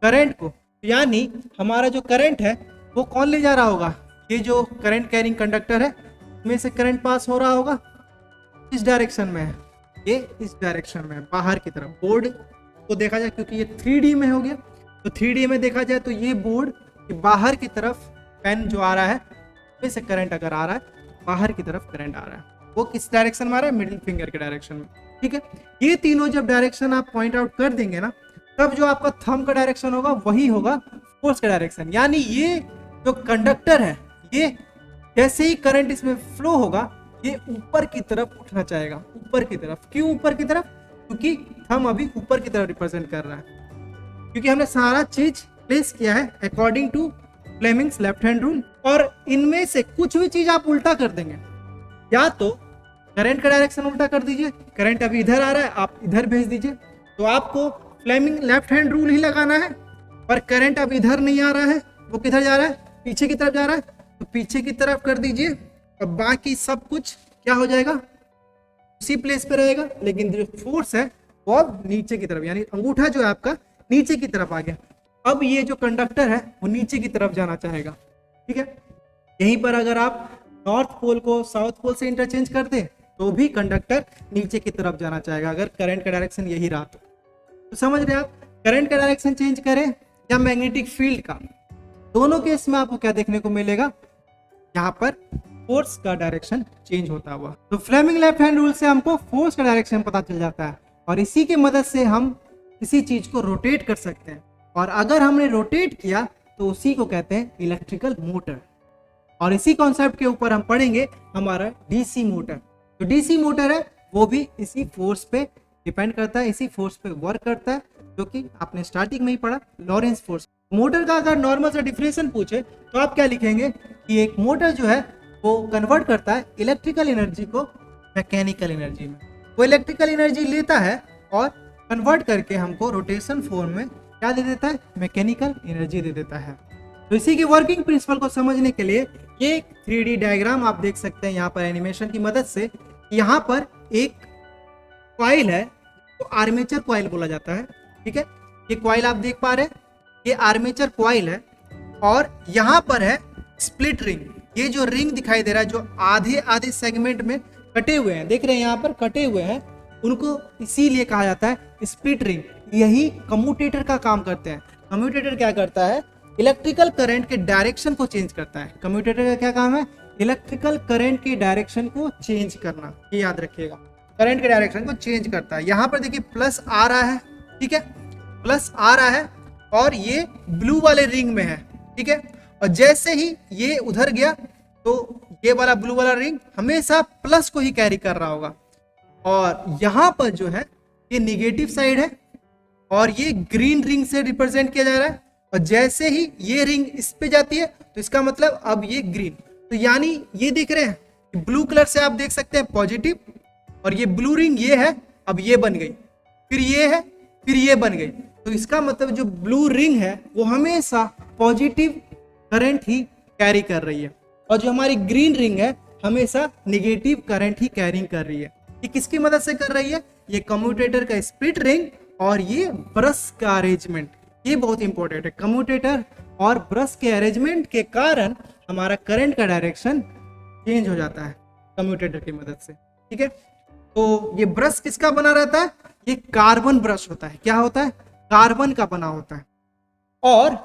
करंट को। यानी हमारा जो करंट है वो कौन ले जा रहा होगा? ये जो करंट कैरिंग कंडक्टर है में से करंट पास हो रहा होगा, इस डायरेक्शन में है, ये इस डायरेक्शन में है, बाहर की तरफ। बोर्ड को देखा जाए क्योंकि ये 3D में हो गया, तो 3D में देखा जाए तो ये बोर्ड के बाहर की तरफ पेन जो आ रहा है में से करंट अगर आ रहा है, बाहर की तरफ करंट आ रहा है, वो किस डायरेक्शन में आ रहा है? मिडिल फिंगर के डायरेक्शन में। ठीक है। ये तीनों जब डायरेक्शन आप पॉइंट आउट कर देंगे ना, तब जो आपका थंब का डायरेक्शन होगा वही होगा फोर्स का डायरेक्शन। यानी ये जो कंडक्टर है ये जैसे ही करंट इसमें फ्लो होगा ये ऊपर की तरफ उठना चाहेगा, ऊपर की तरफ। क्यों ऊपर की तरफ? क्योंकि थंब अभी ऊपर की तरफ रिप्रेजेंट कर रहा है, क्योंकि हमने सारा चीज प्लेस किया है according to Fleming's left hand rule. और इनमें से कुछ भी चीज आप उल्टा कर देंगे, या तो करंट का डायरेक्शन उल्टा कर दीजिए, करंट अभी इधर आ रहा है आप इधर भेज दीजिए, तो आपको फ्लेमिंग लेफ्ट हैंड रूल ही लगाना है। पर करंट अब इधर नहीं आ रहा है, वो किधर जा रहा है? पीछे की तरफ जा रहा है, तो पीछे की तरफ कर दीजिए, और बाकी सब कुछ क्या हो जाएगा? उसी प्लेस पे रहेगा, लेकिन जो फोर्स है वो अब नीचे की तरफ, यानी अंगूठा जो है आपका नीचे की तरफ आ गया। अब ये जो कंडक्टर है वो नीचे की तरफ जाना चाहेगा, ठीक है। यहीं पर अगर आप नॉर्थ पोल को साउथ पोल से इंटरचेंज कर दें तो भी कंडक्टर नीचे की तरफ जाना चाहेगा, अगर करंट का डायरेक्शन यही रहा तो समझ रहे आप, करंट का डायरेक्शन चेंज करें या मैग्नेटिक फील्ड का, दोनों केस में आपको क्या देखने को मिलेगा, यहाँ पर फोर्स का डायरेक्शन चेंज होता हुआ। तो फ्लेमिंग लेफ्ट हैंड रूल से हमको फोर्स का डायरेक्शन पता चल जाता है और इसी की मदद से हम किसी चीज को रोटेट कर सकते हैं, और अगर हमने रोटेट किया तो उसी को कहते हैं इलेक्ट्रिकल मोटर। और इसी कॉन्सेप्ट के ऊपर हम पढ़ेंगे हमारा डीसी मोटर। जो डीसी मोटर है वो भी इसी फोर्स पे डिपेंड करता है, इसी फोर्स पे वर्क करता है, जो कि आपने स्टार्टिंग में ही पढ़ा, लॉरेंस फोर्स। मोटर का अगर नॉर्मल सा डिफिनेशन पूछे तो आप क्या लिखेंगे कि एक मोटर जो है वो कन्वर्ट करता है इलेक्ट्रिकल एनर्जी को मैकेनिकल एनर्जी में। वो इलेक्ट्रिकल एनर्जी लेता है और कन्वर्ट करके हमको रोटेशन फॉर्म में क्या दे देता है, मैकेनिकल एनर्जी दे देता है। तो इसी की वर्किंग प्रिंसिपल को समझने के लिए ये 3D डायग्राम आप देख सकते हैं यहाँ पर एनिमेशन की मदद से। यहाँ पर एक कॉइल है तो आर्मेचर कॉइल बोला जाता है, ठीक है। ये कॉइल आप देख पा रहे हैं, ये आर्मेचर कॉइल है, और यहाँ पर है स्प्लिट रिंग। ये जो रिंग दिखाई दे रहा है जो आधे आधे सेगमेंट में कटे हुए हैं, देख रहे हैं यहाँ पर कटे हुए हैं, उनको इसीलिए कहा जाता है स्प्लिट रिंग। यही कम्यूटेटर का काम करते हैं। कम्यूटेटर क्या करता है, इलेक्ट्रिकल करंट के डायरेक्शन को चेंज करता है। कम्यूटेटर का क्या काम है, इलेक्ट्रिकल करंट के डायरेक्शन को चेंज करना, ये याद रखिएगा, करंट के डायरेक्शन को चेंज करता है। यहाँ पर देखिए प्लस आ रहा है, ठीक है, प्लस आ रहा है और ये ब्लू वाले रिंग में है, ठीक है। और जैसे ही ये उधर गया तो ये वाला ब्लू वाला रिंग हमेशा प्लस को ही कैरी कर रहा होगा, और यहाँ पर जो है ये निगेटिव साइड है और ये ग्रीन रिंग से रिप्रेजेंट किया जा रहा है। और जैसे ही ये रिंग इस पे जाती है तो इसका मतलब अब ये ग्रीन, तो यानी ये दिख रहे हैं ब्लू कलर से आप देख सकते हैं पॉजिटिव, और ये ब्लू रिंग ये है, अब ये बन गई, फिर ये है, फिर ये बन गई। तो इसका मतलब जो ब्लू रिंग है वो हमेशा पॉजिटिव करंट ही कैरी कर रही है, और जो हमारी ग्रीन रिंग है हमेशा निगेटिव करंट ही कैरिंग कर रही है। ये किसकी मदद से कर रही है, ये कम्यूटेटर का स्प्लिट रिंग और ये ब्रश का अरेंजमेंट, ये बहुत इंपॉर्टेंट है। कम्यूटेटर और ब्रश के अरेंजमेंट के कारण हमारा करंट का डायरेक्शन चेंज हो जाता है कम्यूटेटर की मदद से, ठीक है। तो ये ब्रश किसका बना रहता है, ये कार्बन ब्रश होता है। क्या होता है, कार्बन का बना होता है, और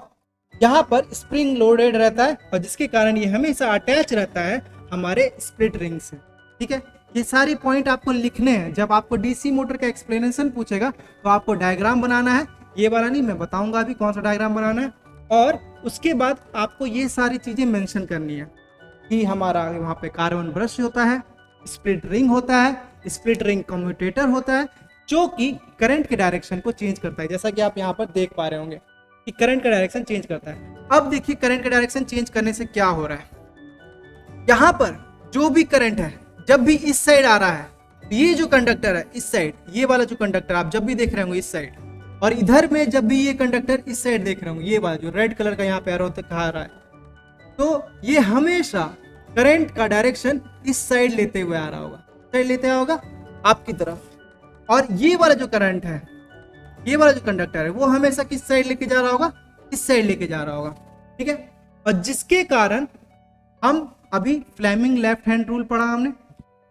यहाँ पर स्प्रिंग लोडेड रहता है, और जिसके कारण ये हमेशा अटैच रहता है हमारे स्प्लिट रिंग से, ठीक है। ये सारी पॉइंट आपको लिखने हैं। जब आपको डीसी मोटर का एक्सप्लेनेशन पूछेगा तो आपको डायग्राम बनाना है, ये वाला नहीं, मैं बताऊंगा अभी कौन सा डायग्राम बनाना है, और उसके बाद आपको ये सारी चीजें मेंशन करनी है कि हमारा वहाँ पे कार्बन ब्रश होता है, स्प्लिट रिंग होता है, स्प्लिट रिंग कम्यूटेटर होता है, जो कि करंट के डायरेक्शन को चेंज करता है, जैसा कि आप यहाँ पर देख पा रहे होंगे कि करंट का डायरेक्शन चेंज करता है। अब देखिए करंट का डायरेक्शन चेंज करने से क्या हो रहा है, यहाँ पर जो भी करंट है जब भी इस साइड आ रहा है, ये जो कंडक्टर है इस साइड, ये वाला जो कंडक्टर आप जब भी देख रहे होंगे इस साइड, और इधर में जब भी ये कंडक्टर इस साइड देख रहे होंगे, ये वाला जो रेड कलर का यहाँ पे एरो दिखा रहा है, तो ये हमेशा करंट का डायरेक्शन इस साइड लेते हुए आ रहा होगा, साइड लेते आया होगा आपकी तरफ। और ये वाला जो करंट है, ये वाला जो कंडक्टर है, वो हमेशा किस साइड लेके जा रहा होगा, इस साइड लेके जा रहा होगा, ठीक है। और जिसके कारण हम अभी फ्लेमिंग लेफ्ट हैंड रूल पढ़ा हमने,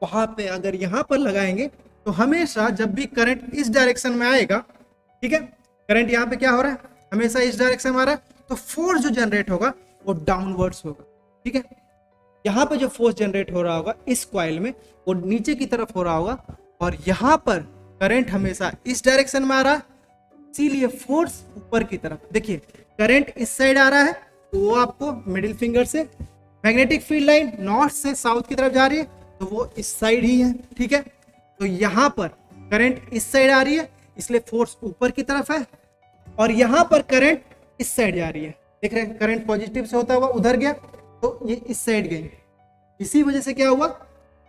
वहां पे अगर यहाँ पर लगाएंगे तो हमेशा जब भी करंट इस डायरेक्शन में आएगा, ठीक है, करंट यहाँ पे क्या हो रहा है, हमेशा इस डायरेक्शन में आ रहा है, तो फोर्स जो जनरेट होगा वो डाउनवर्ड्स होगा, ठीक है। यहाँ पे जो फोर्स जनरेट हो रहा होगा इस कॉइल में वो नीचे की तरफ हो रहा होगा, और यहाँ पर करंट हमेशा इस डायरेक्शन में आ रहा है, इसीलिए फोर्स ऊपर की तरफ। देखिए करंट इस साइड आ रहा है तो वो आपको मिडिल फिंगर से, मैग्नेटिक फील्ड लाइन नॉर्थ से साउथ की तरफ जा रही है तो वो इस साइड ही है, ठीक है। तो यहाँ पर करंट इस साइड आ रही है इसलिए फोर्स ऊपर की तरफ है, और यहाँ पर करंट इस साइड जा रही है, देख रहे हैं करंट पॉजिटिव से होता हुआ उधर गया तो ये इस साइड गई, इसी वजह से क्या हुआ,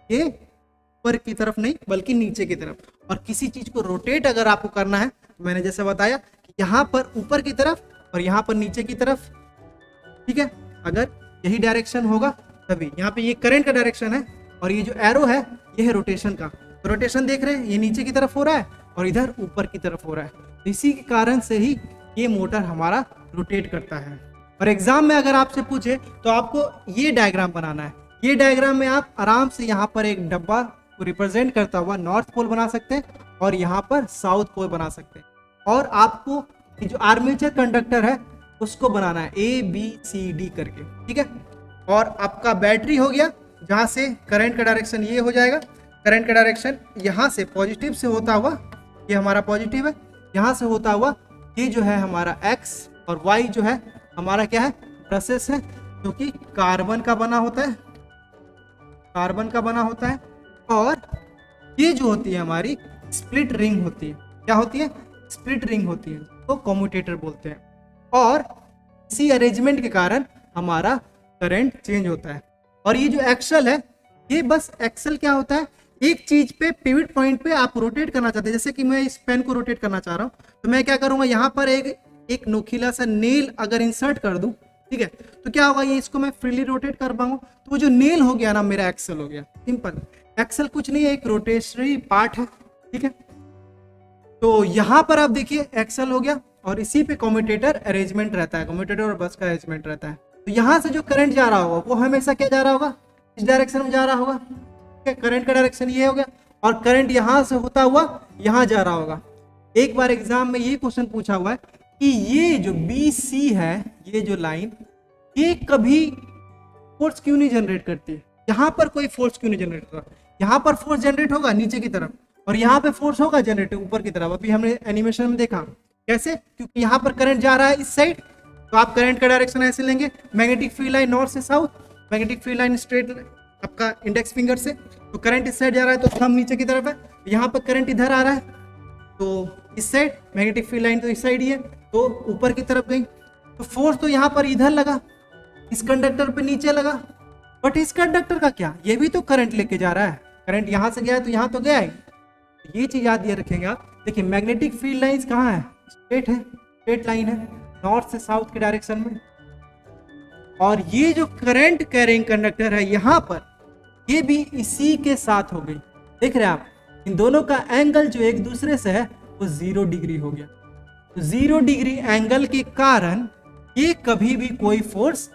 ये ऊपर की तरफ नहीं बल्कि नीचे की तरफ। और किसी चीज को रोटेट अगर आपको करना है, मैंने जैसे बताया कि यहाँ पर ऊपर की तरफ और यहाँ पर नीचे की तरफ, ठीक है, अगर यही डायरेक्शन होगा तभी। यहाँ पे ये करंट का डायरेक्शन है और ये जो एरो है ये है रोटेशन का, तो रोटेशन देख रहे हैं, ये नीचे की तरफ हो रहा है और इधर ऊपर की तरफ हो रहा है। तो इसी के कारण से ही ये मोटर हमारा रोटेट करता है। और एग्जाम में अगर आपसे पूछे तो आपको ये डायग्राम बनाना है। ये डायग्राम में आप आराम से यहाँ पर एक डब्बा को रिप्रेजेंट करता हुआ नॉर्थ पोल बना सकते हैं और यहाँ पर साउथ पोल बना सकते हैं। और आपको ये जो आर्मेचर कंडक्टर है उसको बनाना है ABCD करके, ठीक है। और आपका बैटरी हो गया, जहाँ से करंट का डायरेक्शन ये हो जाएगा। करंट का डायरेक्शन यहाँ से पॉजिटिव से होता हुआ, ये हमारा पॉजिटिव है, यहाँ से होता हुआ ये जो है हमारा X और Y जो है हमारा क्या है, ब्रशेस है, जो कि कार्बन का बना होता है, कार्बन का बना होता है। और ये जो होती है हमारी स्प्लिट रिंग होती है, क्या होती है, स्प्लिट रिंग होती है, तो कम्यूटेटर बोलते हैं। और इसी अरेंजमेंट के कारण हमारा करंट चेंज होता है। और ये जो एक्सल है, ये बस एक्सल क्या होता है, एक चीज पे पिवट पॉइंट पे आप रोटेट करना चाहते हैं। जैसे कि मैं इस पेन को रोटेट करना चाह रहा हूँ, तो मैं क्या करूंगा, यहाँ पर एक नोकीला सा नेल अगर इंसर्ट कर दूं, ठीक है, तो क्या होगा, ये इसको मैं फ्रीली रोटेट कर पाऊंगा। तो वो जो नेल हो गया ना, मेरा एक्सल हो गया। सिंपल, एक्सल कुछ नहीं है, एक रोटेशनरी पार्ट है, ठीक है। तो यहाँ पर आप देखिए एक्सल हो गया और इसी पे कम्यूटेटर अरेंजमेंट रहता है, कम्यूटेटर और बस का अरेंजमेंट रहता है। तो यहाँ से जो करंट जा रहा होगा वो हमेशा क्या जा रहा होगा, इस डायरेक्शन में जा रहा होगा, ठीक है। करंट का डायरेक्शन ये हो गया और करंट यहाँ से होता हुआ यहाँ जा रहा होगा। एक बार एग्जाम में ये क्वेश्चन पूछा हुआ है कि ये जो BC है, ये जो लाइन, ये कभी फोर्स क्यों नहीं जनरेट करती है, यहाँ पर कोई फोर्स क्यों नहीं जनरेट होगा। यहाँ पर फोर्स जनरेट होगा नीचे की तरफ और यहाँ पे फोर्स होगा जनरेट ऊपर की तरफ। अभी हमने एनिमेशन में देखा कैसे, क्योंकि यहाँ पर करंट जा रहा है इस साइड, तो आप करंट का डायरेक्शन ऐसे लेंगे, मैग्नेटिक फील्ड लाइन नॉर्थ से south, magnetic field line straight आपका इंडेक्स फिंगर से, तो करंट इस साइड जा रहा है, तो थंब नीचे की तरफ है, यहाँ पर करंट इधर आ रहा है, तो इस साइड मैग्नेटिक फील्ड लाइन तो इस साइड ही है, तो ऊपर की तरफ गई, तो फोर्स तो यहाँ पर इधर लगा, इस कंडक्टर पे नीचे लगा। बट इस कंडक्टर का क्या, ये भी तो करंट लेके जा रहा है, करंट यहाँ से गया है तो यहाँ तो गया है। ये चीज याद ये रखेंगे आप। देखिए मैग्नेटिक फील्ड लाइंस कहाँ है, स्ट्रेट है, स्ट्रेट लाइन है नॉर्थ से साउथ के डायरेक्शन में। और ये जो करंट कैरिंग कंडक्टर है यहाँ पर, ये भी इसी के साथ हो गई। देख रहे हैं आप, इन दोनों का एंगल जो एक दूसरे से है वो 0 डिग्री हो गया। तो 0 डिग्री एंगल के कारण ये कभी भी कोई फोर्स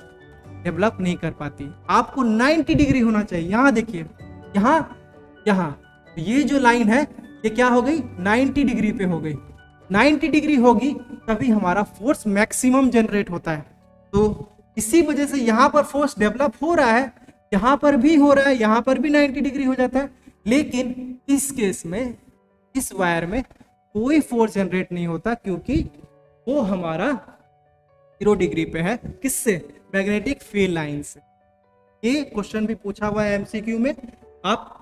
डेवलप नहीं कर पाती। आपको 90 डिग्री होना चाहिए। यहाँ देखिए, यहाँ ये जो लाइन है ये क्या हो गई, 90 डिग्री पे हो गई। 90 डिग्री होगी तभी हमारा फोर्स मैक्सिमम जनरेट होता है। तो इसी वजह से यहाँ पर फोर्स डेवलप हो रहा है, यहाँ पर भी हो रहा है, यहाँ पर भी 90 डिग्री हो जाता है। लेकिन इस केस में, इस वायर में कोई फोर्स जनरेट नहीं होता, क्योंकि वो हमारा 0 डिग्री पे है। किससे, मैग्नेटिक फील्ड लाइन से। ये क्वेश्चन भी पूछा हुआ है MCQ में, आप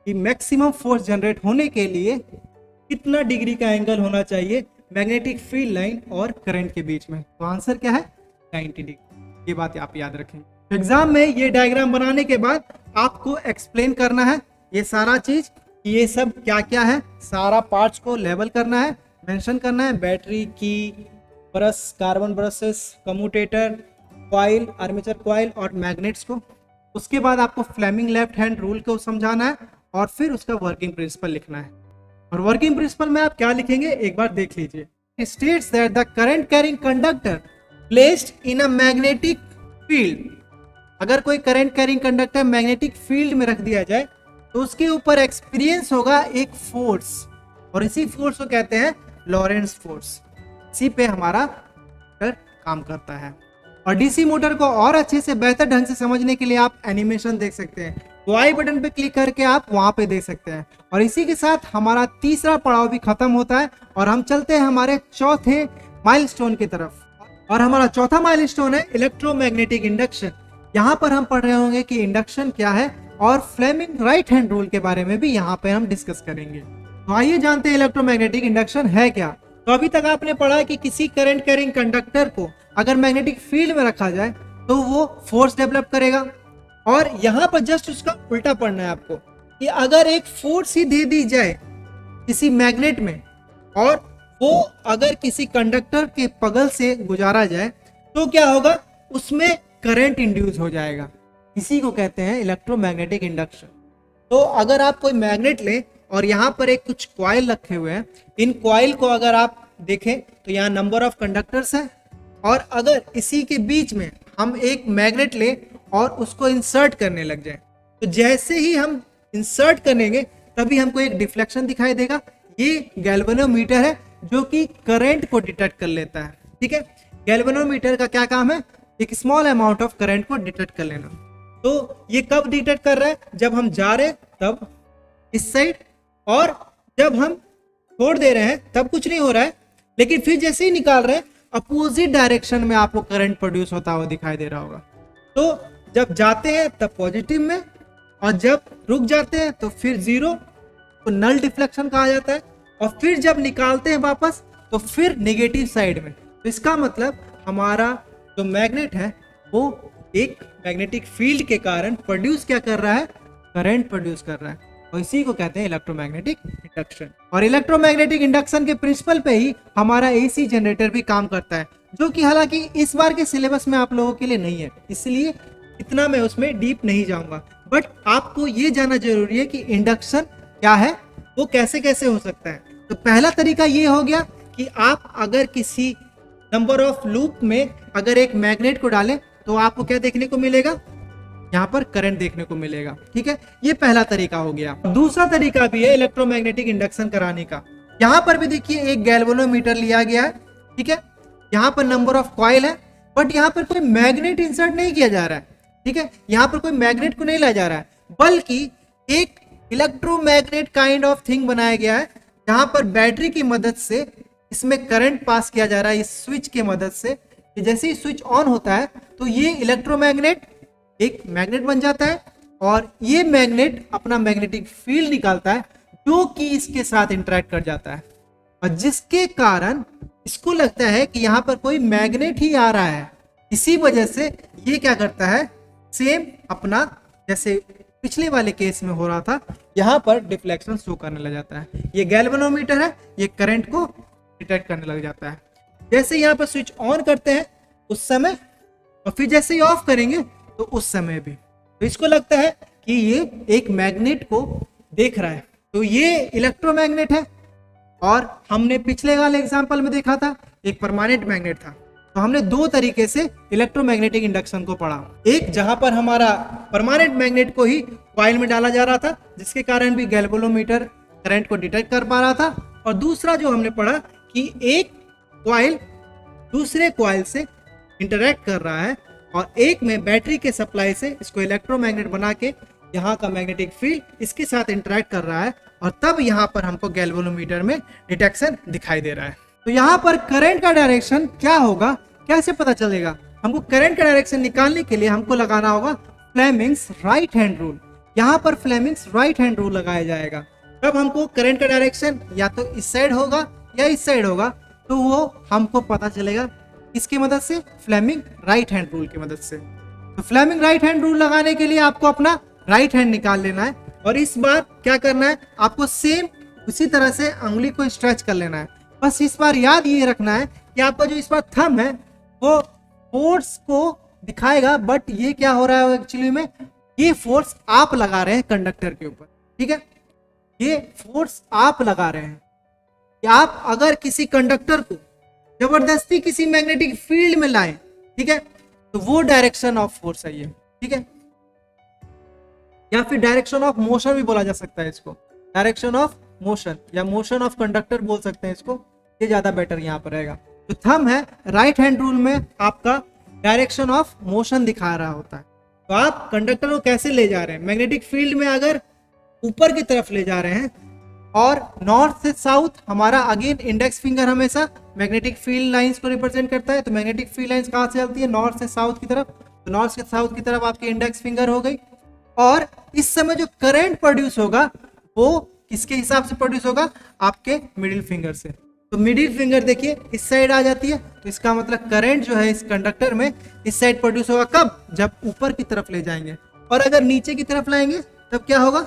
कि मैक्सिमम फोर्स जनरेट होने के लिए कितना डिग्री का एंगल होना चाहिए मैग्नेटिक फील्ड लाइन और करंट के बीच में। तो आंसर क्या है, 90 डिग्री। ये बात आप याद रखें। एग्जाम में ये डायग्राम बनाने के बाद आपको एक्सप्लेन करना है ये सारा चीज, ये सब क्या क्या है, सारा पार्ट्स को लेवल करना है, मेंशन करना है। बैटरी की, brush, carbon brushes, commutator, coil, armature coil और मैग्नेट्स को। उसके बाद आपको फ्लेमिंग लेफ्ट हैंड रूल को समझाना है और फिर उसका वर्किंग प्रिंसिपल लिखना है। और वर्किंग प्रिंसिपल में आप क्या लिखेंगे एक बार देख लीजिए। States that the current carrying conductor placed in a magnetic field, अगर कोई current carrying conductor magnetic field में रख दिया जाए तो उसके ऊपर एक्सपीरियंस होगा एक फोर्स, और इसी फोर्स को कहते हैं लॉरेंस फोर्स। इसी पे हमारा काम करता है। और डीसी मोटर को और अच्छे से बेहतर ढंग से समझने के लिए आप एनिमेशन देख सकते हैं, तो आई बटन पे क्लिक करके आप वहां पे देख सकते हैं। और इसी के साथ हमारा तीसरा पड़ाव भी खत्म होता है और हम चलते हैं हमारे चौथे माइलस्टोन की तरफ। और हमारा चौथा माइलस्टोन है इलेक्ट्रोमैग्नेटिक इंडक्शन। यहाँ पर हम पढ़ रहे होंगे कि इंडक्शन क्या है और फ्लेमिंग राइट हैंड रूल के बारे में भी यहाँ पे हम डिस्कस करेंगे। तो आइए जानते हैं इलेक्ट्रोमैग्नेटिक इंडक्शन है क्या। तो अभी तक आपने पढ़ा कि किसी करंट कैरिंग कंडक्टर को अगर मैग्नेटिक फील्ड में रखा जाए तो वो फोर्स डेवलप करेगा। और यहाँ पर जस्ट उसका उल्टा पढ़ना है आपको कि अगर एक फोर्स ही दे दी जाए किसी मैग्नेट में और वो अगर किसी कंडक्टर के पगल से गुजारा जाए तो क्या होगा, उसमें करंट इंड्यूस हो जाएगा। इसी को कहते हैं इलेक्ट्रोमैग्नेटिक इंडक्शन। तो अगर आप कोई मैग्नेट लें और यहाँ पर एक कुछ कॉइल रखे हुए हैं, इन कॉइल को अगर आप देखें तो यहाँ नंबर ऑफ कंडक्टर्स है, और अगर इसी के बीच में हम एक मैग्नेट लें और उसको इंसर्ट करने लग जाए, तो जैसे ही हम इंसर्ट करेंगे तभी हमको एक डिफ्लेक्शन दिखाई देगा। ये गैल्वेनोमीटर है जो कि करंट को डिटेक्ट कर लेता है। ठीक है, गैल्वेनोमीटर का क्या काम है? एक स्मॉल अमाउंट ऑफ करंट को डिटेक्ट कर लेना। तो ये कब डिटेक्ट कर रहा है? जब हम जा रहे हैं तब इस साइड, और जब हम छोड़ दे रहे हैं तब कुछ नहीं हो रहा है, लेकिन फिर जैसे ही निकाल रहे हैं अपोजिट डायरेक्शन में आपको करंट प्रोड्यूस होता हुआ दिखाई दे रहा होगा। तो जब जाते हैं तब पॉजिटिव में, और जब रुक जाते हैं तो फिर जीरो, तो नल डिफ्लेक्शन कहा जाता है। और फिर जब निकालते हैं वापस तो फिर नेगेटिव साइड में। तो इसका मतलब हमारा जो मैग्नेट है वो एक मैग्नेटिक फील्ड के कारण प्रोड्यूस क्या कर रहा है? करंट प्रोड्यूस कर रहा है, और इसी को कहते हैं इलेक्ट्रोमैग्नेटिक इंडक्शन। और इलेक्ट्रोमैग्नेटिक इंडक्शन के प्रिंसिपल पे ही हमारा एसी जनरेटर भी काम करता है, जो कि हालांकि इस बार के सिलेबस में आप लोगों के लिए नहीं है, इसलिए इतना मैं उसमें डीप नहीं जाऊंगा। बट आपको ये जानना जरूरी है कि इंडक्शन क्या है, वो कैसे कैसे हो सकता है। तो पहला तरीका ये हो गया कि आप अगर किसी नंबर ऑफ लूप में अगर एक मैग्नेट को डालें तो आपको क्या देखने को मिलेगा? यहाँ पर करंट देखने को मिलेगा। ठीक है, ये पहला तरीका हो गया। दूसरा तरीका भी है इलेक्ट्रोमैग्नेटिक इंडक्शन कराने का। यहाँ पर भी देखिए एक गैल्वेनोमीटर लिया गया है। ठीक है, यहाँ पर नंबर ऑफ कॉइल है, बट यहाँ पर कोई मैग्नेट इंसर्ट नहीं किया जा रहा है। ठीक है, यहाँ पर कोई मैग्नेट को नहीं लाया जा रहा है, बल्कि एक इलेक्ट्रोमैग्नेट काइंड ऑफ थिंग बनाया गया है, जहां पर बैटरी की मदद से इसमें करंट पास किया जा रहा है इस स्विच के मदद से। जैसे ही स्विच ऑन होता है तो ये इलेक्ट्रोमैग्नेट एक मैग्नेट बन जाता है, और ये मैग्नेट अपना मैग्नेटिक फील्ड निकालता है जो कि इसके साथ इंटरेक्ट कर जाता है, और जिसके कारण इसको लगता है कि यहाँ पर कोई मैग्नेट ही आ रहा है। इसी वजह से ये क्या करता है? सेम अपना जैसे पिछले वाले केस में हो रहा था, यहाँ पर डिफ्लेक्शन शो करने लग जाता है। ये गैल्वेनोमीटर है, ये करंट को डिटेक्ट करने लग जाता है। जैसे यहाँ पर स्विच ऑन करते हैं उस समय, और फिर जैसे ही ऑफ करेंगे तो उस समय भी, तो इसको लगता है कि ये एक मैग्नेट को देख रहा है। तो ये इलेक्ट्रोमैग्नेट है, और हमने पिछले वाले एग्जांपल में देखा था एक परमानेंट मैग्नेट था। तो हमने दो तरीके से इलेक्ट्रोमैग्नेटिक इंडक्शन को पढ़ा। एक जहां पर हमारा परमानेंट मैग्नेट को ही कॉइल में डाला जा रहा था, जिसके कारण भी गैल्वेनोमीटर करंट को डिटेक्ट कर पा रहा था, और दूसरा जो हमने पढ़ा कि एक कॉइल दूसरे कॉइल से इंटरेक्ट कर रहा है, और एक में बैटरी के सप्लाई से इसको इलेक्ट्रोमैग्नेट बना के यहाँ का मैग्नेटिक फील्ड इसके साथ इंटरेक्ट कर रहा है, और तब यहाँ पर हमको गैल्वेनोमीटर में डिटेक्शन दिखाई दे रहा है। तो यहाँ पर करंट का डायरेक्शन क्या होगा, कैसे पता चलेगा? हमको करंट का डायरेक्शन निकालने के लिए हमको लगाना होगा फ्लेमिंग्स राइट हैंड रूल। यहाँ पर फ्लेमिंग्स राइट हैंड रूल लगाया जाएगा। तब हमको करंट का डायरेक्शन या तो इस साइड होगा या इस साइड होगा, तो वो हमको पता चलेगा किसकी मदद से? फ्लेमिंग राइट हैंड रूल की मदद से। तो फ्लेमिंग राइट हैंड रूल लगाने के लिए आपको अपना राइट हैंड निकाल लेना है, और इस बार क्या करना है? आपको सेम उसी तरह से उंगली को स्ट्रेच कर लेना है। बस इस बार याद ये रखना है कि आपका जो इस बार थंब है वो फोर्स को दिखाएगा, बट ये क्या हो रहा है एक्चुअली में? ये फोर्स आप लगा रहे हैं कंडक्टर के ऊपर। ठीक है, ये फोर्स आप लगा रहे हैं कि आप अगर किसी कंडक्टर को जबरदस्ती किसी मैग्नेटिक फील्ड में लाएं, ठीक है, तो वो डायरेक्शन ऑफ फोर्स है ये। ठीक है, या फिर डायरेक्शन ऑफ मोशन भी बोला जा सकता है इसको, डायरेक्शन ऑफ मोशन या मोशन ऑफ कंडक्टर बोल सकते हैं इसको, ये ज्यादा बेटर यहाँ पर रहेगा। जो थंब है राइट हैंड रूल में आपका डायरेक्शन ऑफ मोशन दिखा रहा होता है। तो आप कंडक्टर को कैसे ले जा रहे हैं? मैग्नेटिक फील्ड में अगर ऊपर की तरफ ले जा रहे हैं, और नॉर्थ से साउथ हमारा अगेन इंडेक्स फिंगर हमेशा मैग्नेटिक फील्ड लाइंस को रिप्रेजेंट करता है। तो मैग्नेटिक फील्ड लाइंस कहाँ से चलती है? नॉर्थ से साउथ की तरफ। तो नॉर्थ से साउथ की तरफ आपकी इंडेक्स फिंगर हो गई, और इस समय जो करंट प्रोड्यूस होगा वो किसके हिसाब से प्रोड्यूस होगा? आपके मिडिल फिंगर से। तो मिडिल फिंगर देखिए इस साइड आ जाती है, तो इसका मतलब करंट जो है इस कंडक्टर में इस साइड प्रोड्यूस होगा। कब? जब ऊपर की तरफ ले जाएंगे। और अगर नीचे की तरफ लाएंगे तब क्या होगा?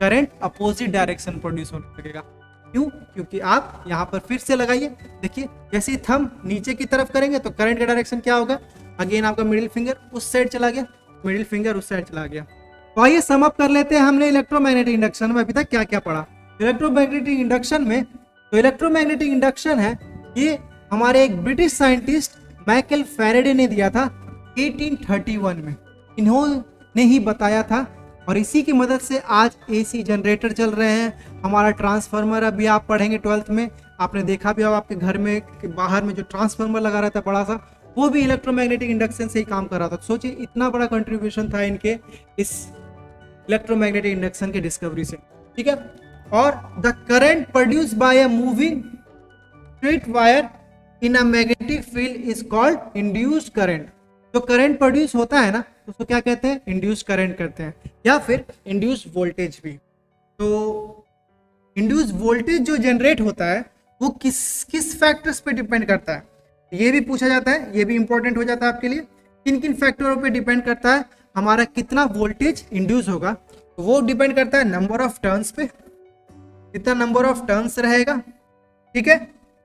करंट अपोजिट डायरेक्शन प्रोड्यूस होने लगेगा। क्यों? क्योंकि आप यहाँ पर फिर से लगाइए, देखिए जैसे ही थंब नीचे की तरफ करेंगे तो करंट का डायरेक्शन क्या होगा? अगेन आपका मिडिल फिंगर उस साइड चला गया, मिडिल फिंगर उस साइड चला गया। तो आइए सम अप कर लेते हैं हमने इलेक्ट्रोमैग्नेटिक इंडक्शन में अभी तक क्या क्या पढ़ा। इलेक्ट्रोमैग्नेटिक इंडक्शन में, तो इलेक्ट्रोमैग्नेटिक इंडक्शन है ये हमारे एक ब्रिटिश साइंटिस्ट माइकल फैराडे ने दिया था 1831 में, इन्होंने ही बताया था। और इसी की मदद से आज एसी जनरेटर चल रहे हैं, हमारा ट्रांसफार्मर अभी आप पढ़ेंगे 12th में, आपने देखा भी होगा आपके घर में बाहर में जो ट्रांसफार्मर लगा रहता है बड़ा सा, वो भी इलेक्ट्रोमैग्नेटिक इंडक्शन से ही काम कर रहा था। सोचिए इतना बड़ा कंट्रीब्यूशन था इनके इस इलेक्ट्रोमैग्नेटिक इंडक्शन के डिस्कवरी से, ठीक है। और the current produce by a moving straight wire in a magnetic field is called induced current. जो करंट प्रोड्यूस होता है ना उसको क्या कहते हैं, इंड्यूस करंट कहते हैं, या फिर इंड्यूस वोल्टेज भी। तो इंड्यूस वोल्टेज जो जनरेट होता है वो किस फैक्टर्स पे डिपेंड करता है, ये भी पूछा जाता है, ये भी इंपॉर्टेंट हो जाता है आपके लिए। किन किन फैक्टरों पे डिपेंड करता है हमारा कितना वोल्टेज इंड्यूस होगा, तो वो डिपेंड करता है नंबर ऑफ टर्न्स पे, कितना नंबर ऑफ टर्न्स रहेगा, ठीक है।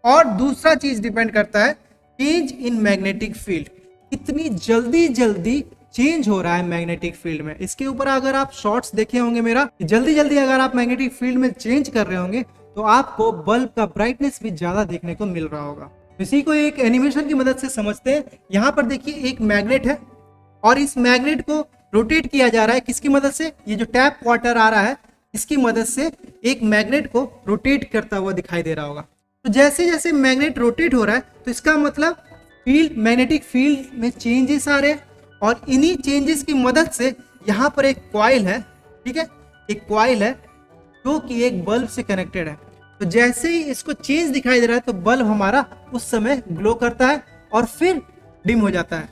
और दूसरा चीज डिपेंड करता है चेंज इन मैग्नेटिक फील्ड, कितनी जल्दी चेंज हो रहा है मैग्नेटिक फील्ड में। इसके ऊपर अगर आप शॉर्ट्स देखे होंगे मेरा, जल्दी अगर आप मैग्नेटिक फील्ड में चेंज कर रहे होंगे तो आपको बल्ब का ब्राइटनेस भी ज्यादा देखने को मिल रहा होगा। इसी को एक एनिमेशन की मदद से समझते हैं। यहाँ पर देखिए एक मैग्नेट है और इस मैग्नेट को रोटेट किया जा रहा है, किसकी मदद से, ये जो टैप वाटर आ रहा है इसकी मदद से एक मैग्नेट को रोटेट करता हुआ दिखाई दे रहा होगा। तो जैसे जैसे मैग्नेट रोटेट हो रहा है तो इसका मतलब फील्ड, मैग्नेटिक फील्ड में चेंजेस आ रहे हैं, और इन्हीं चेंजेस की मदद से यहाँ पर एक कॉइल है, ठीक है, एक कॉइल है जो कि एक बल्ब से कनेक्टेड है। तो जैसे ही इसको चेंज दिखाई दे रहा है तो बल्ब हमारा उस समय ग्लो करता है और फिर डिम हो जाता है,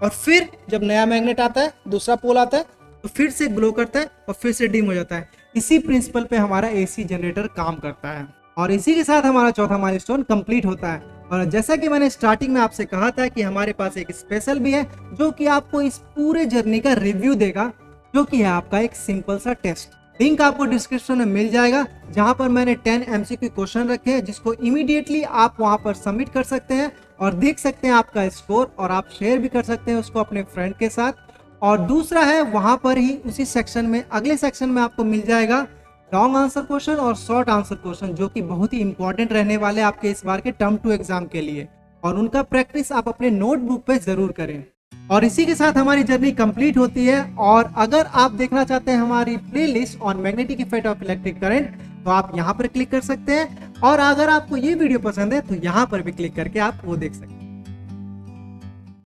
और फिर जब नया मैग्नेट आता है, दूसरा पोल आता है, तो फिर से ग्लो करता है और फिर से डिम हो जाता है। इसी प्रिंसिपल पे हमारा एसी जनरेटर काम करता है। और इसी के साथ हमारा चौथा माइलस्टोन कंप्लीट होता है। और जैसा कि मैंने स्टार्टिंग में आपसे कहा था कि हमारे पास एक स्पेशल भी है जो कि आपको इस पूरे जर्नी का रिव्यू देगा, जो कि है आपका एक सिंपल सा टेस्ट। लिंक आपको डिस्क्रिप्शन में मिल जाएगा, जहां पर मैंने 10 MCQ क्वेश्चन रखे हैं, जिसको इमीडिएटली आप वहां पर सबमिट कर सकते हैं और देख सकते हैं आपका स्कोर, और आप शेयर भी कर सकते हैं उसको अपने फ्रेंड के साथ। और दूसरा है वहां पर ही उसी सेक्शन में, अगले सेक्शन में आपको मिल जाएगा लॉन्ग आंसर क्वेश्चन और शॉर्ट आंसर क्वेश्चन, जो कि बहुत ही इंपॉर्टेंट रहने वाले आपके इस बार के टर्म 2 एग्जाम के लिए, और उनका प्रैक्टिस आप अपने नोटबुक पे जरूर करें। और इसी के साथ हमारी जर्नी कंप्लीट होती है। और अगर आप देखना चाहते हैं हमारी playlist on magnetic effect of electric current, तो आप यहाँ पर क्लिक कर सकते हैं, और अगर आपको ये वीडियो पसंद है तो यहाँ पर भी क्लिक करके आप वो देख सकते हैं।